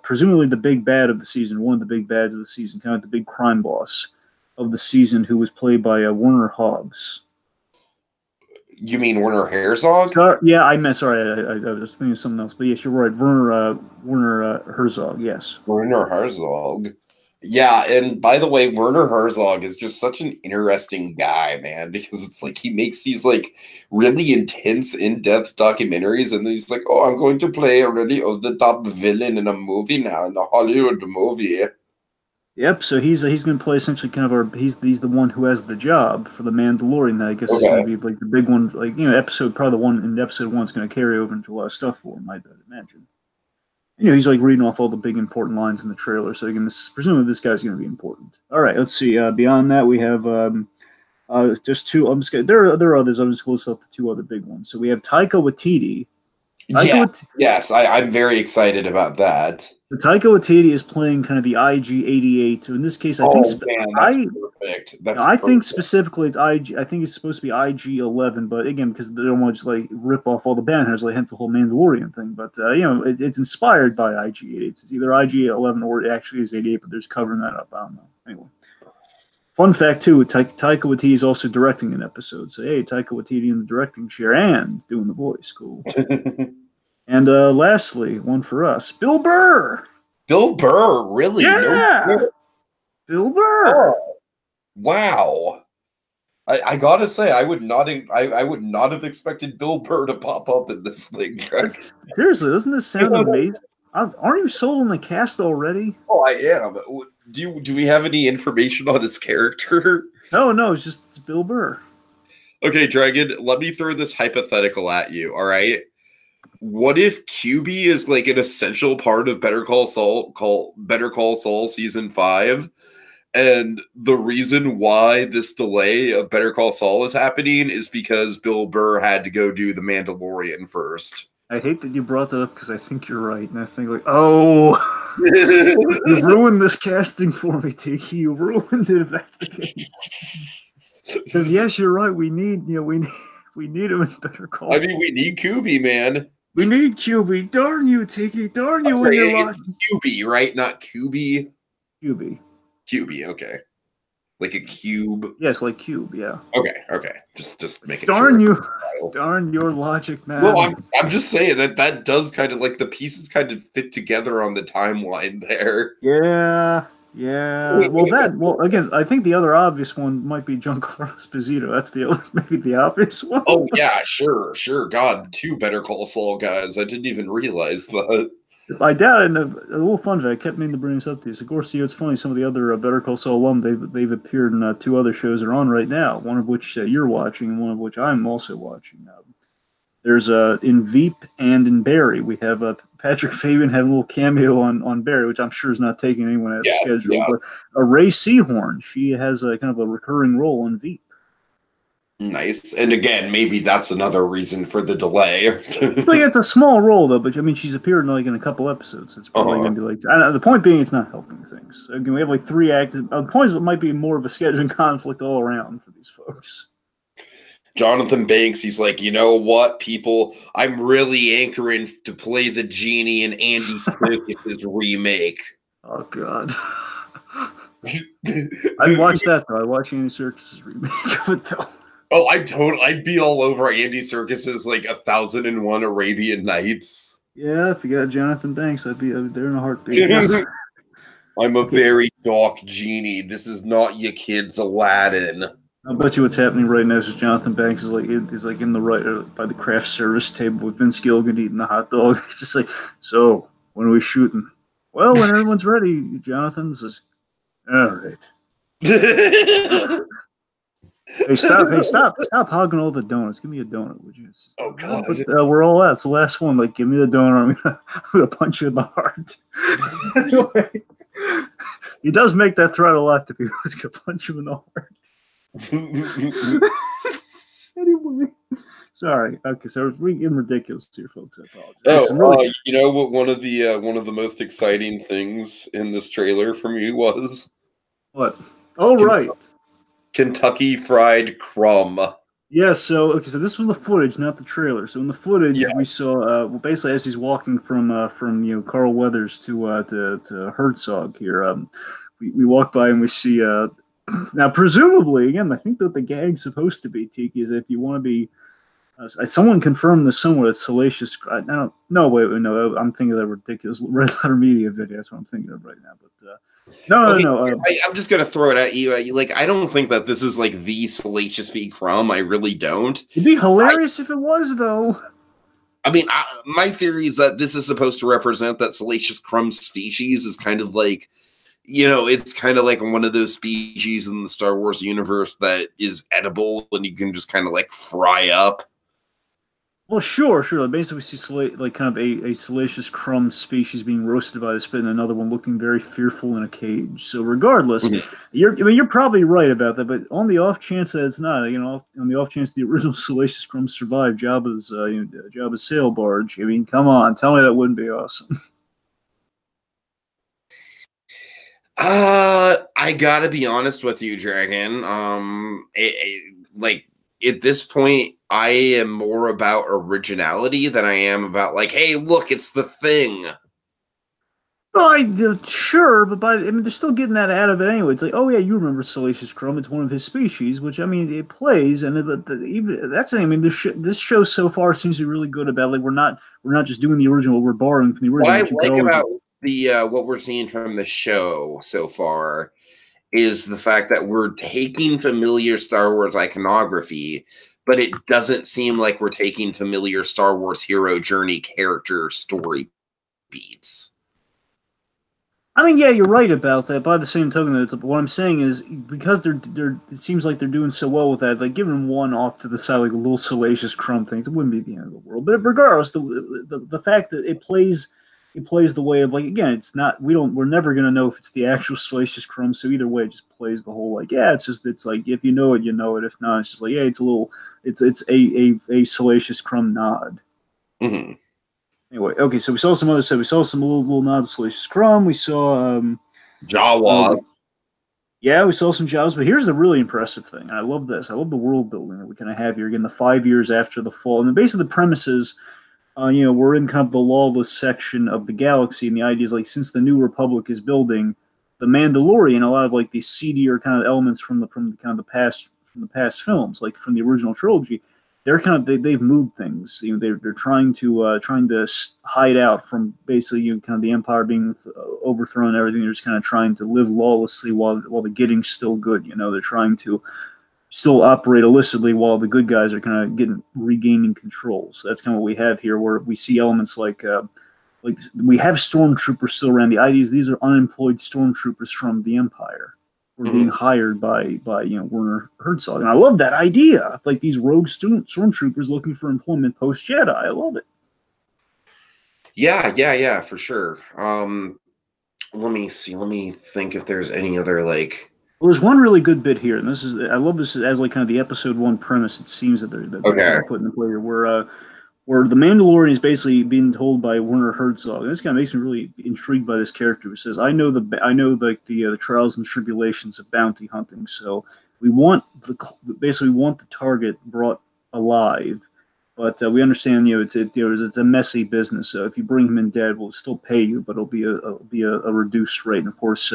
presumably the big bad of the season, one of the big bads of the season, kind of the big crime boss of the season, who was played by Werner Hoggs. You mean Werner Herzog? Yeah, I meant. Sorry, I was thinking of something else. But yes, you're right. Werner Herzog. Yes. Werner Herzog. Yeah, and by the way, Werner Herzog is just such an interesting guy, man, because it's like he makes these like really intense, in-depth documentaries, and he's like, "Oh, I'm going to play a really over-the-top villain in a movie now, in a Hollywood movie." Yep. So he's going to play essentially kind of he's the one who has the job for the Mandalorian. That I guess is going to be like the big one, episode, probably the one in episode 1 is going to carry over into a lot of stuff for him, I'd imagine. He's like reading off all the big important lines in the trailer. So again, presumably this guy's going to be important. All right, let's see. Beyond that, we have Just two. I'm just gonna, there are others. I'm just going to list off the two other big ones. So we have Taika Waititi. Yes, I'm very excited about that. Taika Waititi is playing kind of the IG-88. So in this case, I think man, that's perfect. I think specifically it's IG. I think it's supposed to be IG-11, but again, because they don't want to just like rip off all the band heads, like hence the whole Mandalorian thing. But it's inspired by IG-88. It's either IG-11 or it actually is 88, but there's covering that up. I don't know. Anyway. Fun fact too, Taika Waititi is also directing an episode. So hey, Taika Waititi in the directing chair and doing the voice. Cool. And lastly, one for us, Bill Burr. Bill Burr, really? Yeah. No Bill Burr. Oh, wow. I gotta say, I would not have expected Bill Burr to pop up in this thing. Seriously, doesn't this sound amazing? Aren't you sold on the cast already? Oh, I am. Do we have any information on his character? No, it's Bill Burr. Okay, Dragon, let me throw this hypothetical at you, all right? What if QB is like an essential part of Better Call Saul season 5, and the reason why this delay of Better Call Saul is happening is because Bill Burr had to go do The Mandalorian first? I hate that you brought that up because I think you're right, and I think like, oh, you ruined this casting for me, Tiki. You ruined it if that's the case. Because yes, you're right. We need him in Better Call. I mean, we need QB, man. We need QB. Darn you, Tiki. Darn you. QB, right? Not QB. QB. Okay. Like a cube. Yes, like cube. Yeah. Okay. Just making darn sure. Darn your logic, man. Well, I'm just saying that does kind of like the pieces kind of fit together on the timeline there. Yeah. Well, again, I think the other obvious one might be Giancarlo Esposito. That's maybe the obvious one. Oh yeah, sure. God, 2 Better Call Saul guys. I didn't even realize that. I doubt it. A little fun fact. I kept meaning to bring this up to you. So, of course, it's funny. Some of the other Better Call Saul alum, they've appeared in 2 other shows that are on right now. One of which you're watching, and one of which I'm also watching. There's in Veep and in Barry. We have Patrick Fabian have a little cameo on Barry, which I'm sure is not taking anyone out of the schedule. Yes. But Ray Seahorn, she has a kind of a recurring role in Veep. Nice. And again, maybe that's another reason for the delay. Like it's a small role though, but I mean she's appeared in a couple episodes. It's probably gonna be like the point being it's not helping things. Again, we have like 3 actors. The point is it might be more of a scheduling conflict all around for these folks. Jonathan Banks, he's like, you know what, people? I'm really anchoring to play the genie in Andy Serkis's remake. Oh God. I'd watch that though. I'd watch Andy Serkis's remake of it though. Oh, I'd be all over Andy Serkis's like 1001 Arabian Nights. Yeah, if you got Jonathan Banks, I'd be there in a heartbeat. I'm a very dark genie. This is not your kid's Aladdin. I'll bet you what's happening right now is Jonathan Banks is like in the right by the craft service table with Vince Gilligan eating the hot dog. He's just like, so when are we shooting? Well, when everyone's ready, Jonathan says, all right. Hey, stop hogging all the donuts. Give me a donut, would you? Oh, God. We're all out. It's the last one. Like, give me the donut. I'm gonna punch you in the heart. Anyway, he does make that threat a lot to people. He's gonna punch him in the heart. Anyway. Sorry. Okay, so we're getting ridiculous here, folks. I apologize. You know what? One of the most exciting things in this trailer for me was what? Oh, right. Kentucky Fried Crumb. Yeah, so this was the footage, not the trailer. So in the footage, we saw basically as he's walking from Carl Weathers to Herzog here. We walk by and we see now presumably again. I think that the gag's supposed to be Tiki is if you want to be. Someone confirmed this somewhere that Salacious. I don't. No, wait, no. I'm thinking of that ridiculous Red Letter Media video. That's what I'm thinking of right now. But no. I'm just gonna throw it at you. Like, I don't think that this is like the Salacious B. Crumb. I really don't. It'd be hilarious if it was, though. I mean, my theory is that this is supposed to represent that Salacious Crumb species is kind of like, it's kind of like one of those species in the Star Wars universe that is edible and you can just kind of like fry up. Well, sure, sure. Basically, we see like kind of a salacious crumb species being roasted by the spit, and another one looking very fearful in a cage. So, regardless, Mhm. I mean, you're probably right about that. But on the off chance that it's not, on the off chance the original salacious crumb survived Jabba's sail barge. I mean, come on, tell me that wouldn't be awesome. I gotta be honest with you, Dragon. Like at this point, I am more about originality than I am about like, hey, look, it's the thing. Well, sure, but I mean, they're still getting that out of it anyway. It's like, oh yeah, you remember Salacious Crumb? It's one of his species, which I mean, it plays, and even that's the thing. I mean, this show so far seems to be really good about like we're not just doing the original, we're borrowing from the What original, I which you could like always about do. the what we're seeing from the show so far is the fact that we're taking familiar Star Wars iconography, but it doesn't seem like we're taking familiar Star Wars hero journey character story beats. I mean, yeah, you're right about that. By the same token, what I'm saying is because it seems like they're doing so well with that, like giving one off to the side, like a little Salacious Crumb thing, it wouldn't be the end of the world. But regardless, the fact that it plays the way of like again, it's not we're never gonna know if it's the actual Salacious Crumb. So either way, it just plays the whole like yeah, it's like if you know it, you know it. If not, it's just like yeah, it's a Salacious Crumb nod. Mm-hmm. Anyway, okay, so we saw some other stuff. We saw some little nods to Salacious Crumb. We saw uh, Jawas. yeah, we saw some jobs, but here's the really impressive thing. I love this. I love the world building that we kind of have here. Again, the 5 years after the fall, and the base of the premises, we're in kind of the lawless section of the galaxy, and the idea is like since the New Republic is building the Mandalorian, a lot of like the seedier kind of elements from the kind of the past films, like from the original trilogy, they're kind of they've moved things. They're trying to hide out from basically kind of the empire being overthrown and everything. They're just kind of trying to live lawlessly while the getting's still good. They're trying to still operate illicitly while the good guys are kind of regaining control. So that's kind of what we have here, where we see elements like we have stormtroopers still around. The idea is these are unemployed stormtroopers from the Empire. We're being Mm-hmm. hired by Werner Herzog, and I love that idea. Like these rogue stormtroopers looking for employment post Jedi. I love it. Yeah, for sure. Let me see. Let me think if there's any other like. Well, there's one really good bit here, and I love this as like kind of the episode one premise. It seems that they're kind Okay. of putting in play here, where the Mandalorian is basically being told by Werner Herzog. And this kind of makes me really intrigued by this character who says, "I know the trials and tribulations of bounty hunting. So we want basically we want the target brought alive, but we understand it's a messy business. So if you bring him in dead, we'll still pay you, but it'll be a reduced rate. And of course,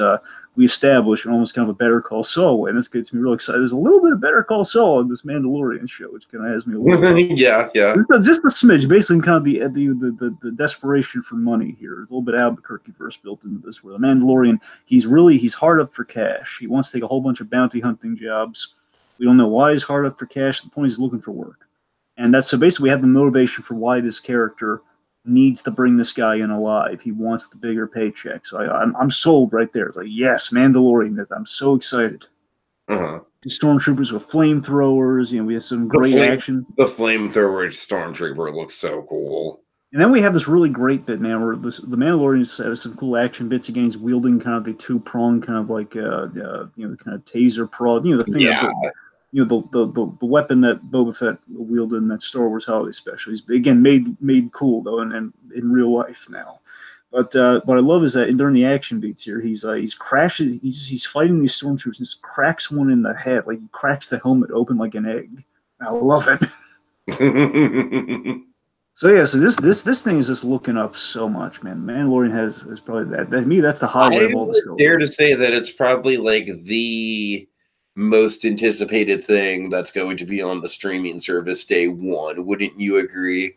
we establish almost kind of a Better Call Saul way, and this gets me really excited. There's a little bit of Better Call Saul in this Mandalorian show, which kind of has me a little Yeah. just a smidge, basically, kind of the desperation for money here. There's a little bit of Albuquerque verse built into this, where the Mandalorian he's hard up for cash. He wants to take a whole bunch of bounty hunting jobs. We don't know why he's hard up for cash. The point is he's looking for work, and that's so basically we have the motivation for why this character needs to bring this guy in alive. He wants the bigger paycheck. So I'm sold right there. It's like yes, Mandalorian. I'm so excited. Uh-huh. Stormtroopers with flamethrowers. We have some The great flame, action. the flamethrower stormtrooper looks so cool. And then we have this really great bit, man, where the Mandalorian has some cool action bits. Again, he's wielding kind of the two prong, kind of like kind of taser prod. The thing Yeah. that the weapon that Boba Fett wielded in that Star Wars Holiday Special. He's again made cool though, and in real life now. But what I love is that during the action beats here, he's crashing, he's fighting these stormtroopers, and just cracks one in the head, like he cracks the helmet open like an egg. I love it. So yeah, so this thing is just looking up so much, man. Mandalorian has probably that. To me, that's the highlight I of all the would show. dare to say that it's probably like the most anticipated thing that's going to be on the streaming service day one. Wouldn't you agree?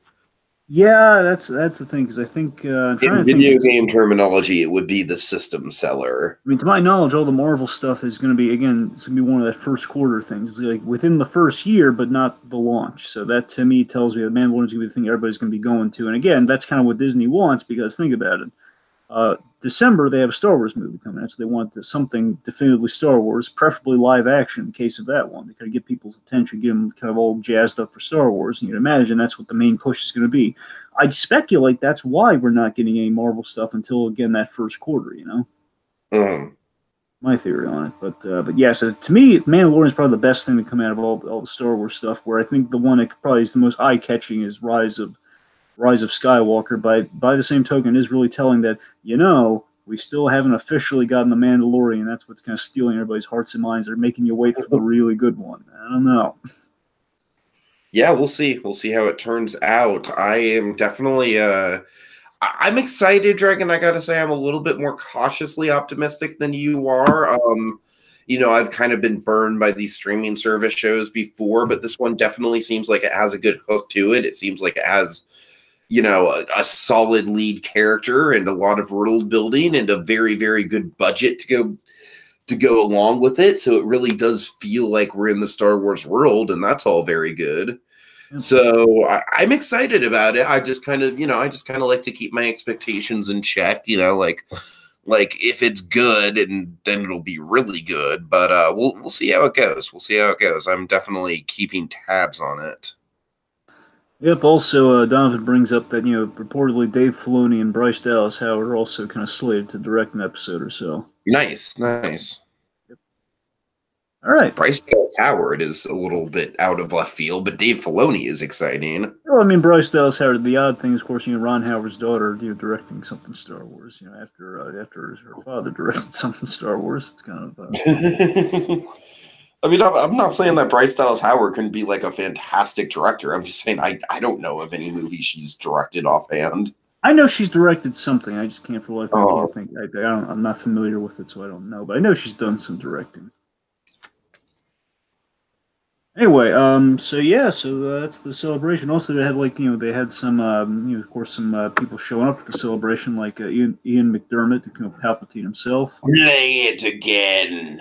Yeah, that's the thing because I think I'm trying In to think. video game terminology, it would be the system seller. I mean, to my knowledge, all the Marvel stuff is going to be it's going to be one of that first quarter things. It's like within the first year, but not the launch. So that to me tells me that Mandalorian's going to be the thing everybody's going to be going to. And again, that's kind of what Disney wants because think about it. December they have a Star Wars movie coming out, so they want something definitively Star Wars, preferably live action in case of that one. They kind of get people's attention, get them kind of all jazzed up for Star Wars, and you'd imagine that's what the main push is going to be. I'd speculate that's why we're not getting any Marvel stuff until, again, that first quarter, you know? Mm. My theory on it. But yeah, so to me, Mandalorian is probably the best thing to come out of all the Star Wars stuff, where I think the one that probably is the most eye-catching is Rise of Skywalker. By the same token, is really telling that, you know, we still haven't officially gotten the Mandalorian. That's what's kind of stealing everybody's hearts and minds. They're making you wait for the really good one. I don't know. Yeah, we'll see. We'll see how it turns out. I am definitely I'm excited, Dragon. I gotta say, I'm a little bit more cautiously optimistic than you are. You know, I've kind of been burned by these streaming service shows before, but this one definitely seems like it has a good hook to it. It seems like it has, you know, a solid lead character and a lot of world building and a very, very good budget to go along with it. So it really does feel like we're in the Star Wars world, and that's all very good. So I'm excited about it. I just kind of, you know, like to keep my expectations in check, you know, like if it's good, and then it'll be really good. But we'll see how it goes. We'll see how it goes. I'm definitely keeping tabs on it. Yep. Also, Donovan brings up that, you know, reportedly Dave Filoni and Bryce Dallas Howard are also kind of slated to direct an episode or so. Nice, nice. Yep. All right. Bryce Dallas Howard is a little bit out of left field, but Dave Filoni is exciting. Well, I mean, Bryce Dallas Howard. The odd thing is, of course, you know, Ron Howard's daughter, you know, directing something Star Wars. You know, after her father directed something Star Wars, it's kind of. I mean, I'm not saying that Bryce Dallas Howard couldn't be like a fantastic director. I'm just saying I don't know of any movie she's directed offhand. I know she's directed something. I just can't for life. I can't think. I'm not familiar with it, so I don't know. But I know she's done some directing. Anyway, so yeah, that's the celebration. Also, they had they had some, you know, of course, some people showing up for the celebration, like Ian McDermott, you know, Palpatine himself. Play it again.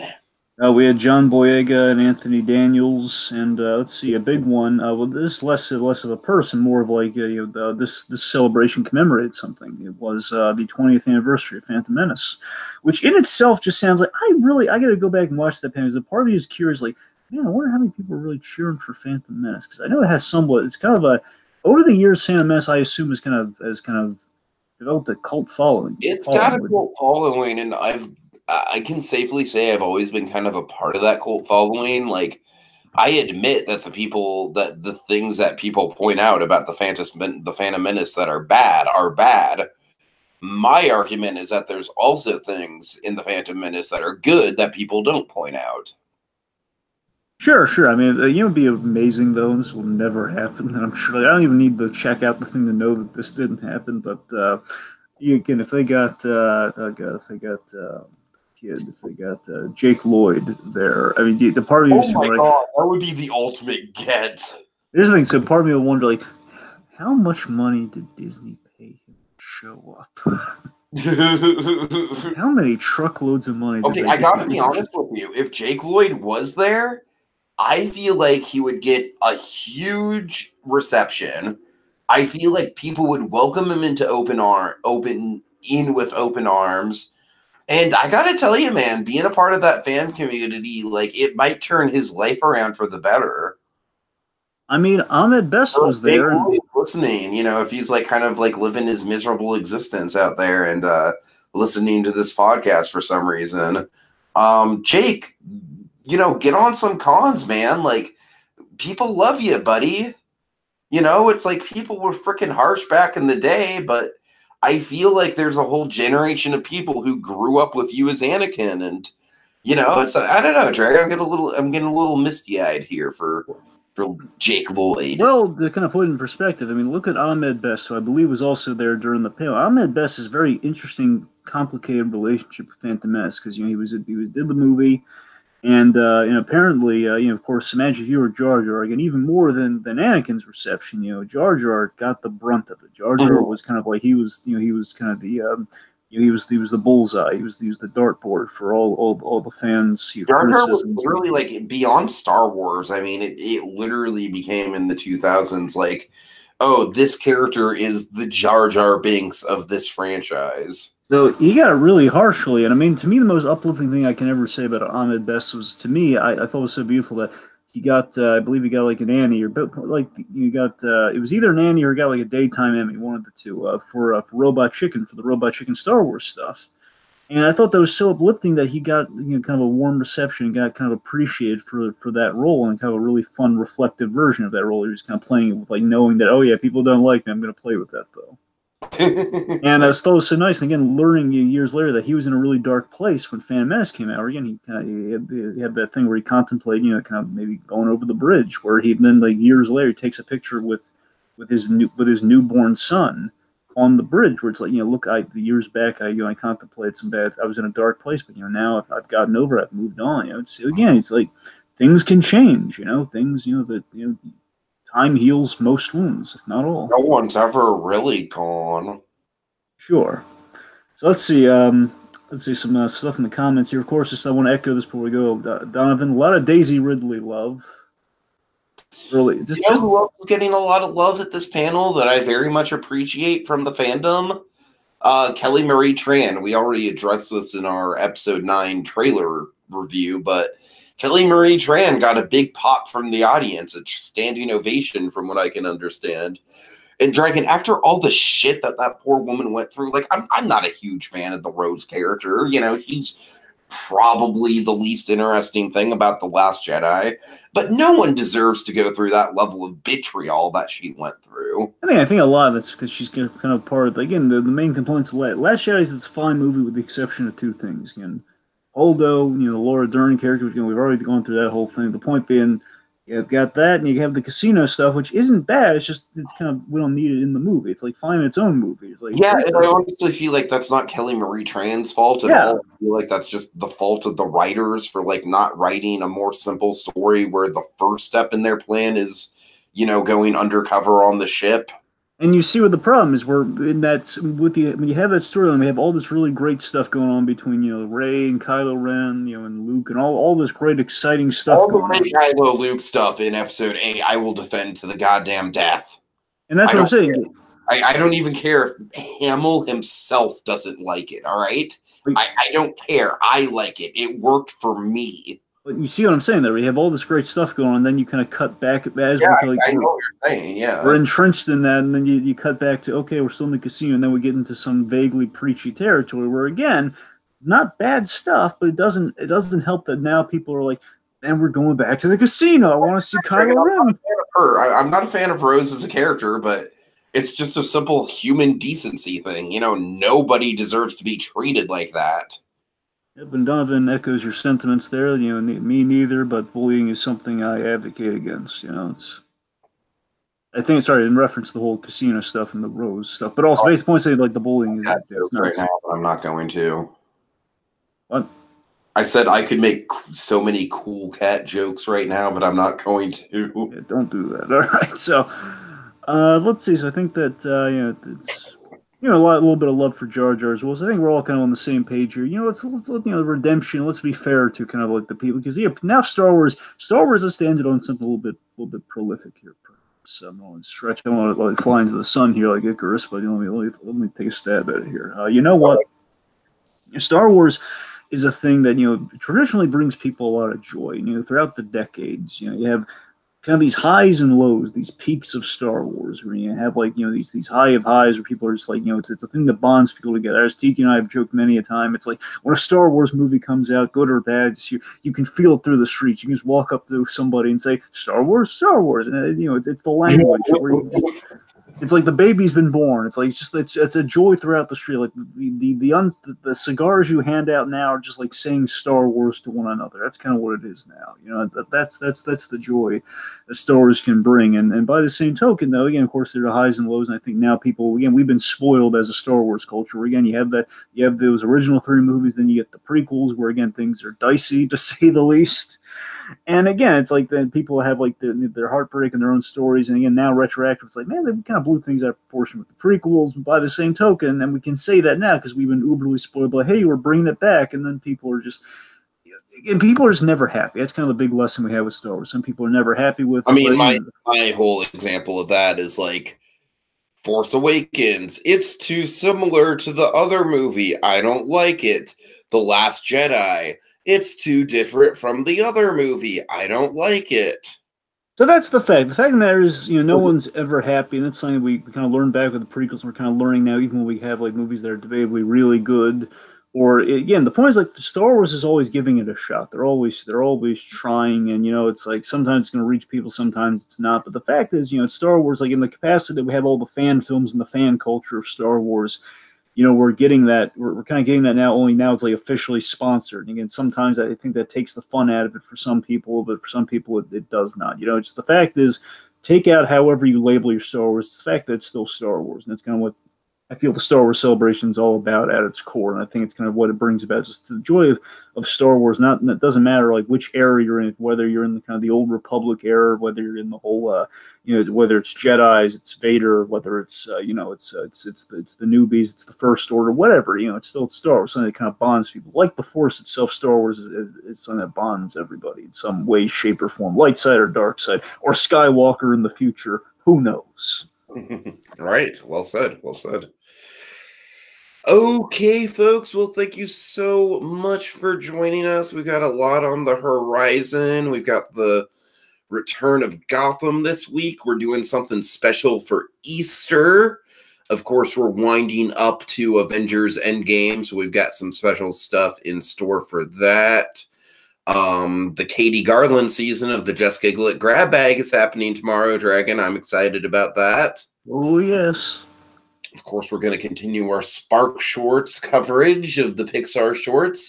We had John Boyega and Anthony Daniels, and let's see, a big one. Well, this is less of a person, more of like you know, this celebration commemorated something. It was the 20th anniversary of Phantom Menace, which in itself just sounds like I got to go back and watch that. Because a part of me is curious, like, man, I wonder how many people are really cheering for Phantom Menace, because I know it has somewhat. It's kind of a over the years, Phantom Menace, I assume, has kind of developed a cult following. It's got a cult following, and I can safely say I've always been kind of a part of that cult following. Like, I admit that the things that people point out about the Phantom Menace that are bad are bad. My argument is that there's also things in the Phantom Menace that are good that people don't point out. Sure. I mean, you know, it'd be amazing though, and this will never happen. And I'm sure I don't even need to check out the thing to know that this didn't happen. But if they got Jake Lloyd there. I mean, the part of me oh my god, that would be the ultimate get. Here's the thing. So part of me will wonder, like, how much money did Disney pay him to show up? How many truckloads of money? Okay, I gotta be honest with you. If Jake Lloyd was there, I feel like he would get a huge reception. I feel like people would welcome him into with open arms. And I gotta tell you, man, being a part of that fan community, like, it might turn his life around for the better. I mean, Ahmed Best was there. Listening, you know, if he's like kind of like living his miserable existence out there and listening to this podcast for some reason, Jake, you know, get on some cons, man. Like, people love you, buddy. You know, it's like people were freaking harsh back in the day, but I feel like there's a whole generation of people who grew up with you as Anakin, and you know, it's I don't know, Trey. I'm getting a little misty-eyed here for Jake Lloyd. Well, to kind of put it in perspective, I mean, look at Ahmed Best, who I believe was also there during the panel. Ahmed Best is a very interesting, complicated relationship with Phantom Menace, because you know he did the movie. And apparently, of course, imagine if you were Jar Jar, again, even more than Anakin's reception. You know, Jar Jar got the brunt of it. Jar Jar was kind of like he was kind of the he was the bullseye. He was the dartboard for all the fans. Jar Jar was really like beyond Star Wars. I mean, it literally became in the 2000s like, oh, this character is the Jar Jar Binks of this franchise. So he got it really harshly, and I mean, to me, the most uplifting thing I can ever say about Ahmed Best was, to me, I thought it was so beautiful that he got, I believe he got like an Annie, or like you got, it was either an Annie or got like a daytime Emmy, one of the two, for Robot Chicken, for the Robot Chicken Star Wars stuff. And I thought that was so uplifting that he got, kind of a warm reception and got kind of appreciated for that role, and kind of a really fun, reflective version of that role. He was kind of playing it with, like, knowing that, oh yeah, people don't like me, I'm going to play with that though. And I thought it was so nice. And again, learning years later that he was in a really dark place when Phantom Menace came out. Where again, he had that thing where he contemplated, kind of maybe going over the bridge. Where he then, like, years later, he takes a picture with his newborn son on the bridge. Where it's like, look, years back, I contemplated some bad. I was in a dark place, but now I've gotten over it. I've moved on. It's like things can change. Things that time heals most wounds, if not all. No one's ever really gone. Sure. So let's see. Let's see some stuff in the comments here. Of course, just I want to echo this before we go. Donovan, a lot of Daisy Ridley love. Really, just who else is getting a lot of love at this panel that I very much appreciate from the fandom? Kelly Marie Tran. We already addressed this in our episode 9 trailer review, but Kelly Marie Tran got a big pop from the audience, a standing ovation from what I can understand. And Dragon, after all the shit that poor woman went through, like, I'm not a huge fan of the Rose character. She's probably the least interesting thing about The Last Jedi. But no one deserves to go through that level of vitriol that she went through. I think a lot of it's because she's kind of part of, again, the main components of Last Jedi is a fine movie with the exception of two things. Again, Holdo, the Laura Dern character, which, we've already gone through that whole thing. The point being, you've got that, and you have the casino stuff, which isn't bad. It's kind of, we don't need it in the movie. It's like fine in its own movie. It's like, yeah, and I honestly feel like that's not Kelly Marie Tran's fault at all. I feel like that's just the fault of the writers for, like, not writing a more simple story where the first step in their plan is, going undercover on the ship. And you see what the problem is. We're in that when you have that storyline, we have all this really great stuff going on between Rey and Kylo Ren, and Luke, and all this great exciting stuff. All the great Kylo Luke stuff in Episode 8, I will defend to the goddamn death. And that's what I'm saying. I don't even care if Hamill himself doesn't like it. All right, I don't care. I like it. It worked for me. But you see what I'm saying there? We have all this great stuff going on, and then you kind of cut back as I know what you're saying, yeah. We're entrenched in that, and then you cut back to, okay, we're still in the casino, and then we get into some vaguely preachy territory where, again, not bad stuff, but it doesn't help that now people are like, and we're going back to the casino. I want to see Kylo Ren. I'm not a fan of Rose as a character, but it's just a simple human decency thing. Nobody deserves to be treated like that. Yep, and Donovan echoes your sentiments there. Me neither, but bullying is something I advocate against. I think, sorry, in reference to the whole casino stuff and the Rose stuff, but also basically saying, like, the bullying is right now, but I'm not going to. What? I said I could make so many cool cat jokes right now, but I'm not going to. Yeah, don't do that. All right, so let's see. So I think that it's a little bit of love for Jar Jar as well. So I think we're all kind of on the same page here. Let's redemption. Let's be fair to kind of like the people, because now Star Wars has standed on something a little bit prolific here. Perhaps I'm going to stretch. I don't want to, like, fly into the sun here like Icarus, but let me take a stab at it here. You know what? Star Wars is a thing that traditionally brings people a lot of joy. Throughout the decades, you have kind of these highs and lows, these peaks of Star Wars, where you have, like, these high of highs where people are just like, it's a thing that bonds people together. As Tiki and I have joked many a time, it's like when a Star Wars movie comes out, good or bad, you can feel it through the streets. You can just walk up to somebody and say, Star Wars, and it's the language. It's like the baby's been born. It's like it's a joy throughout the street. Like the cigars you hand out now are just like saying Star Wars to one another. That's kind of what it is now. That's the joy that Star Wars can bring. And by the same token, though, again, of course, there are highs and lows. And I think now people, again, we've been spoiled as a Star Wars culture. Where, again, you have those original 3 movies, then you get the prequels, where, again, things are dicey to say the least. And again, it's like that people have, like, their heartbreak and their own stories. And again, now retroactive, it's like, man, they kind of blew things out of proportion with the prequels. But by the same token, and we can say that now because we've been uberly spoiled by, hey, we're bringing it back. And then people are just never happy. That's kind of the big lesson we have with Star Wars. Some people are never happy with it. I mean, my whole example of that is, like, Force Awakens. It's too similar to the other movie. I don't like it. The Last Jedi. It's too different from the other movie. I don't like it. So that's the fact. The fact of the matter is, no one's ever happy, and that's something we kind of learned back with the prequels. And we're kind of learning now, even when we have like movies that are debatably really good. Or again, the point is like the Star Wars is always giving it a shot. They're always trying, and it's like sometimes it's going to reach people, sometimes it's not. But the fact is, it's Star Wars. Like in the capacity that we have all the fan films and the fan culture of Star Wars, we're getting that. We're kind of getting that now. Only now it's like officially sponsored. And again, sometimes I think that takes the fun out of it for some people, but for some people it does not. Just the fact is, take out however you label your Star Wars. It's the fact that it's still Star Wars, and it's kind of what I feel the Star Wars celebration is all about at its core, and I think it's kind of what it brings about, just the joy of Star Wars. It doesn't matter like which era you're in, whether you're in the kind of the old Republic era, whether you're in the whole, whether it's Jedi's, it's Vader, whether it's it's the newbies, it's the First Order, whatever. It's still Star Wars, something that kind of bonds people. Like the Force itself, Star Wars is something that bonds everybody in some way, shape, or form. Light side or dark side, or Skywalker in the future. Who knows? Right. Well said. Well said. Okay, folks. Well, thank you so much for joining us. We've got a lot on the horizon. We've got the return of Gotham this week. We're doing something special for Easter. Of course, we're winding up to Avengers Endgame, so we've got some special stuff in store for that. The Katie Garland season of the Just Giggle It Grab Bag is happening tomorrow, Dragon. I'm excited about that. Oh, yes. Of course, we're going to continue our Spark Shorts coverage of the Pixar shorts.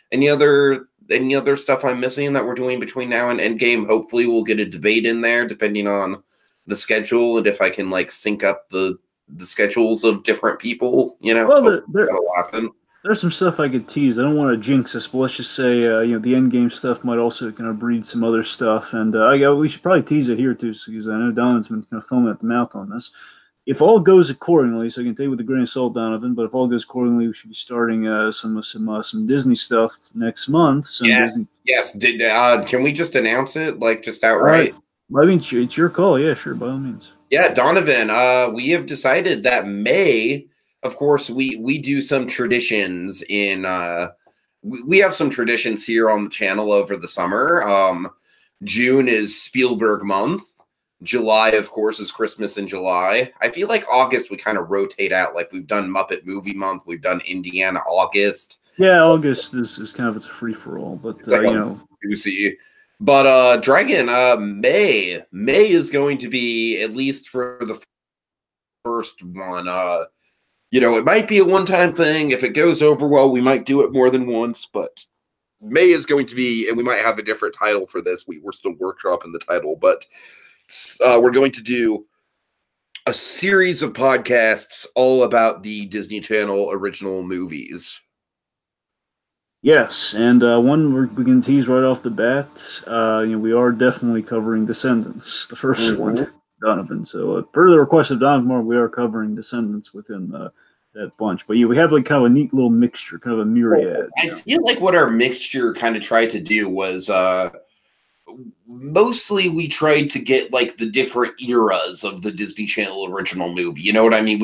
Any other stuff I'm missing that we're doing between now and Endgame? Hopefully, we'll get a debate in there, depending on the schedule and if I can like sync up the schedules of different people. Well, that'll happen. There's some stuff I could tease. I don't want to jinx this, but let's just say, the Endgame stuff might also kind of breed some other stuff, and we should probably tease it here too, because I know Donovan's been kind of foaming at the mouth on this. If all goes accordingly, so I can take it with a grain of salt, Donovan. But if all goes accordingly, we should be starting some Disney stuff next month. Yes. Can we just announce it, like just outright? I mean, it's your call. Yeah, sure, by all means. Yeah, Donovan. We have decided that May. Of course, we do some traditions in. We have some traditions here on the channel over the summer. June is Spielberg month. July, of course, is Christmas in July. I feel like August we kind of rotate out. Like we've done Muppet Movie Month, we've done Indiana August. Yeah, August is kind of it's a free for all, but juicy. But Dragon, May is going to be, at least for the first one. It might be a one-time thing. If it goes over well, we might do it more than once. But May is going to be, and we might have a different title for this. We're still workshopping the title, but. We're going to do a series of podcasts all about the Disney Channel original movies. Yes, and one we can tease right off the bat. We are definitely covering Descendants, the first one, Donovan. So, per the request of Donovan, we are covering Descendants within that bunch. But we have like kind of a neat little mixture, kind of a myriad. I feel like what our mixture kind of tried to do was. Mostly we tried to get like the different eras of the Disney Channel original movie. You know what I mean?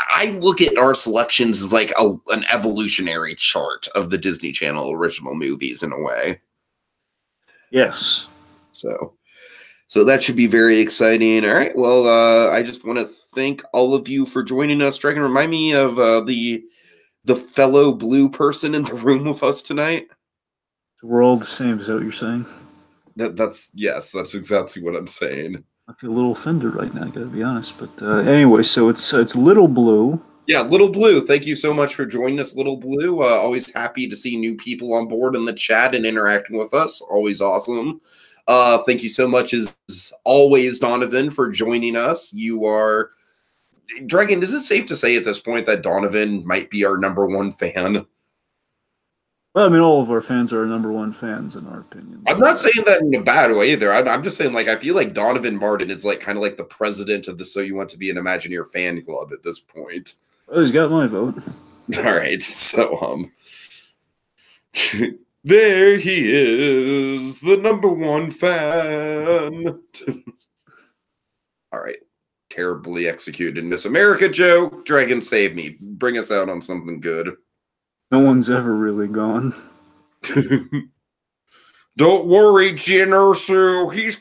I look at our selections as like an evolutionary chart of the Disney Channel original movies in a way. Yes. So that should be very exciting. All right. Well, I just want to thank all of you for joining us. Dragon, remind me of the fellow blue person in the room with us tonight. We're all the same. Is that what you're saying? That's exactly what I'm saying. I feel a little offended right now. I got to be honest. But anyway, so it's Little Blue. Yeah, Little Blue. Thank you so much for joining us, Little Blue. Always happy to see new people on board in the chat and interacting with us. Always awesome. Thank you so much, as always, Donovan, for joining us. You are Dragon. Is it safe to say at this point that Donovan might be our #1 fan? Well, I mean, all of our fans are our #1 fans, in our opinion. I'm not saying that in a bad way either. I'm just saying, like, I feel like Donovan Martin is like kind of like the president of the So You Want to Be an Imagineer fan club at this point. Well, he's got my vote. All right, so there he is, the #1 fan. All right, terribly executed Miss America joke. Dragon, save me. Bring us out on something good. No one's ever really gone. Don't worry, Jyn Erso. He's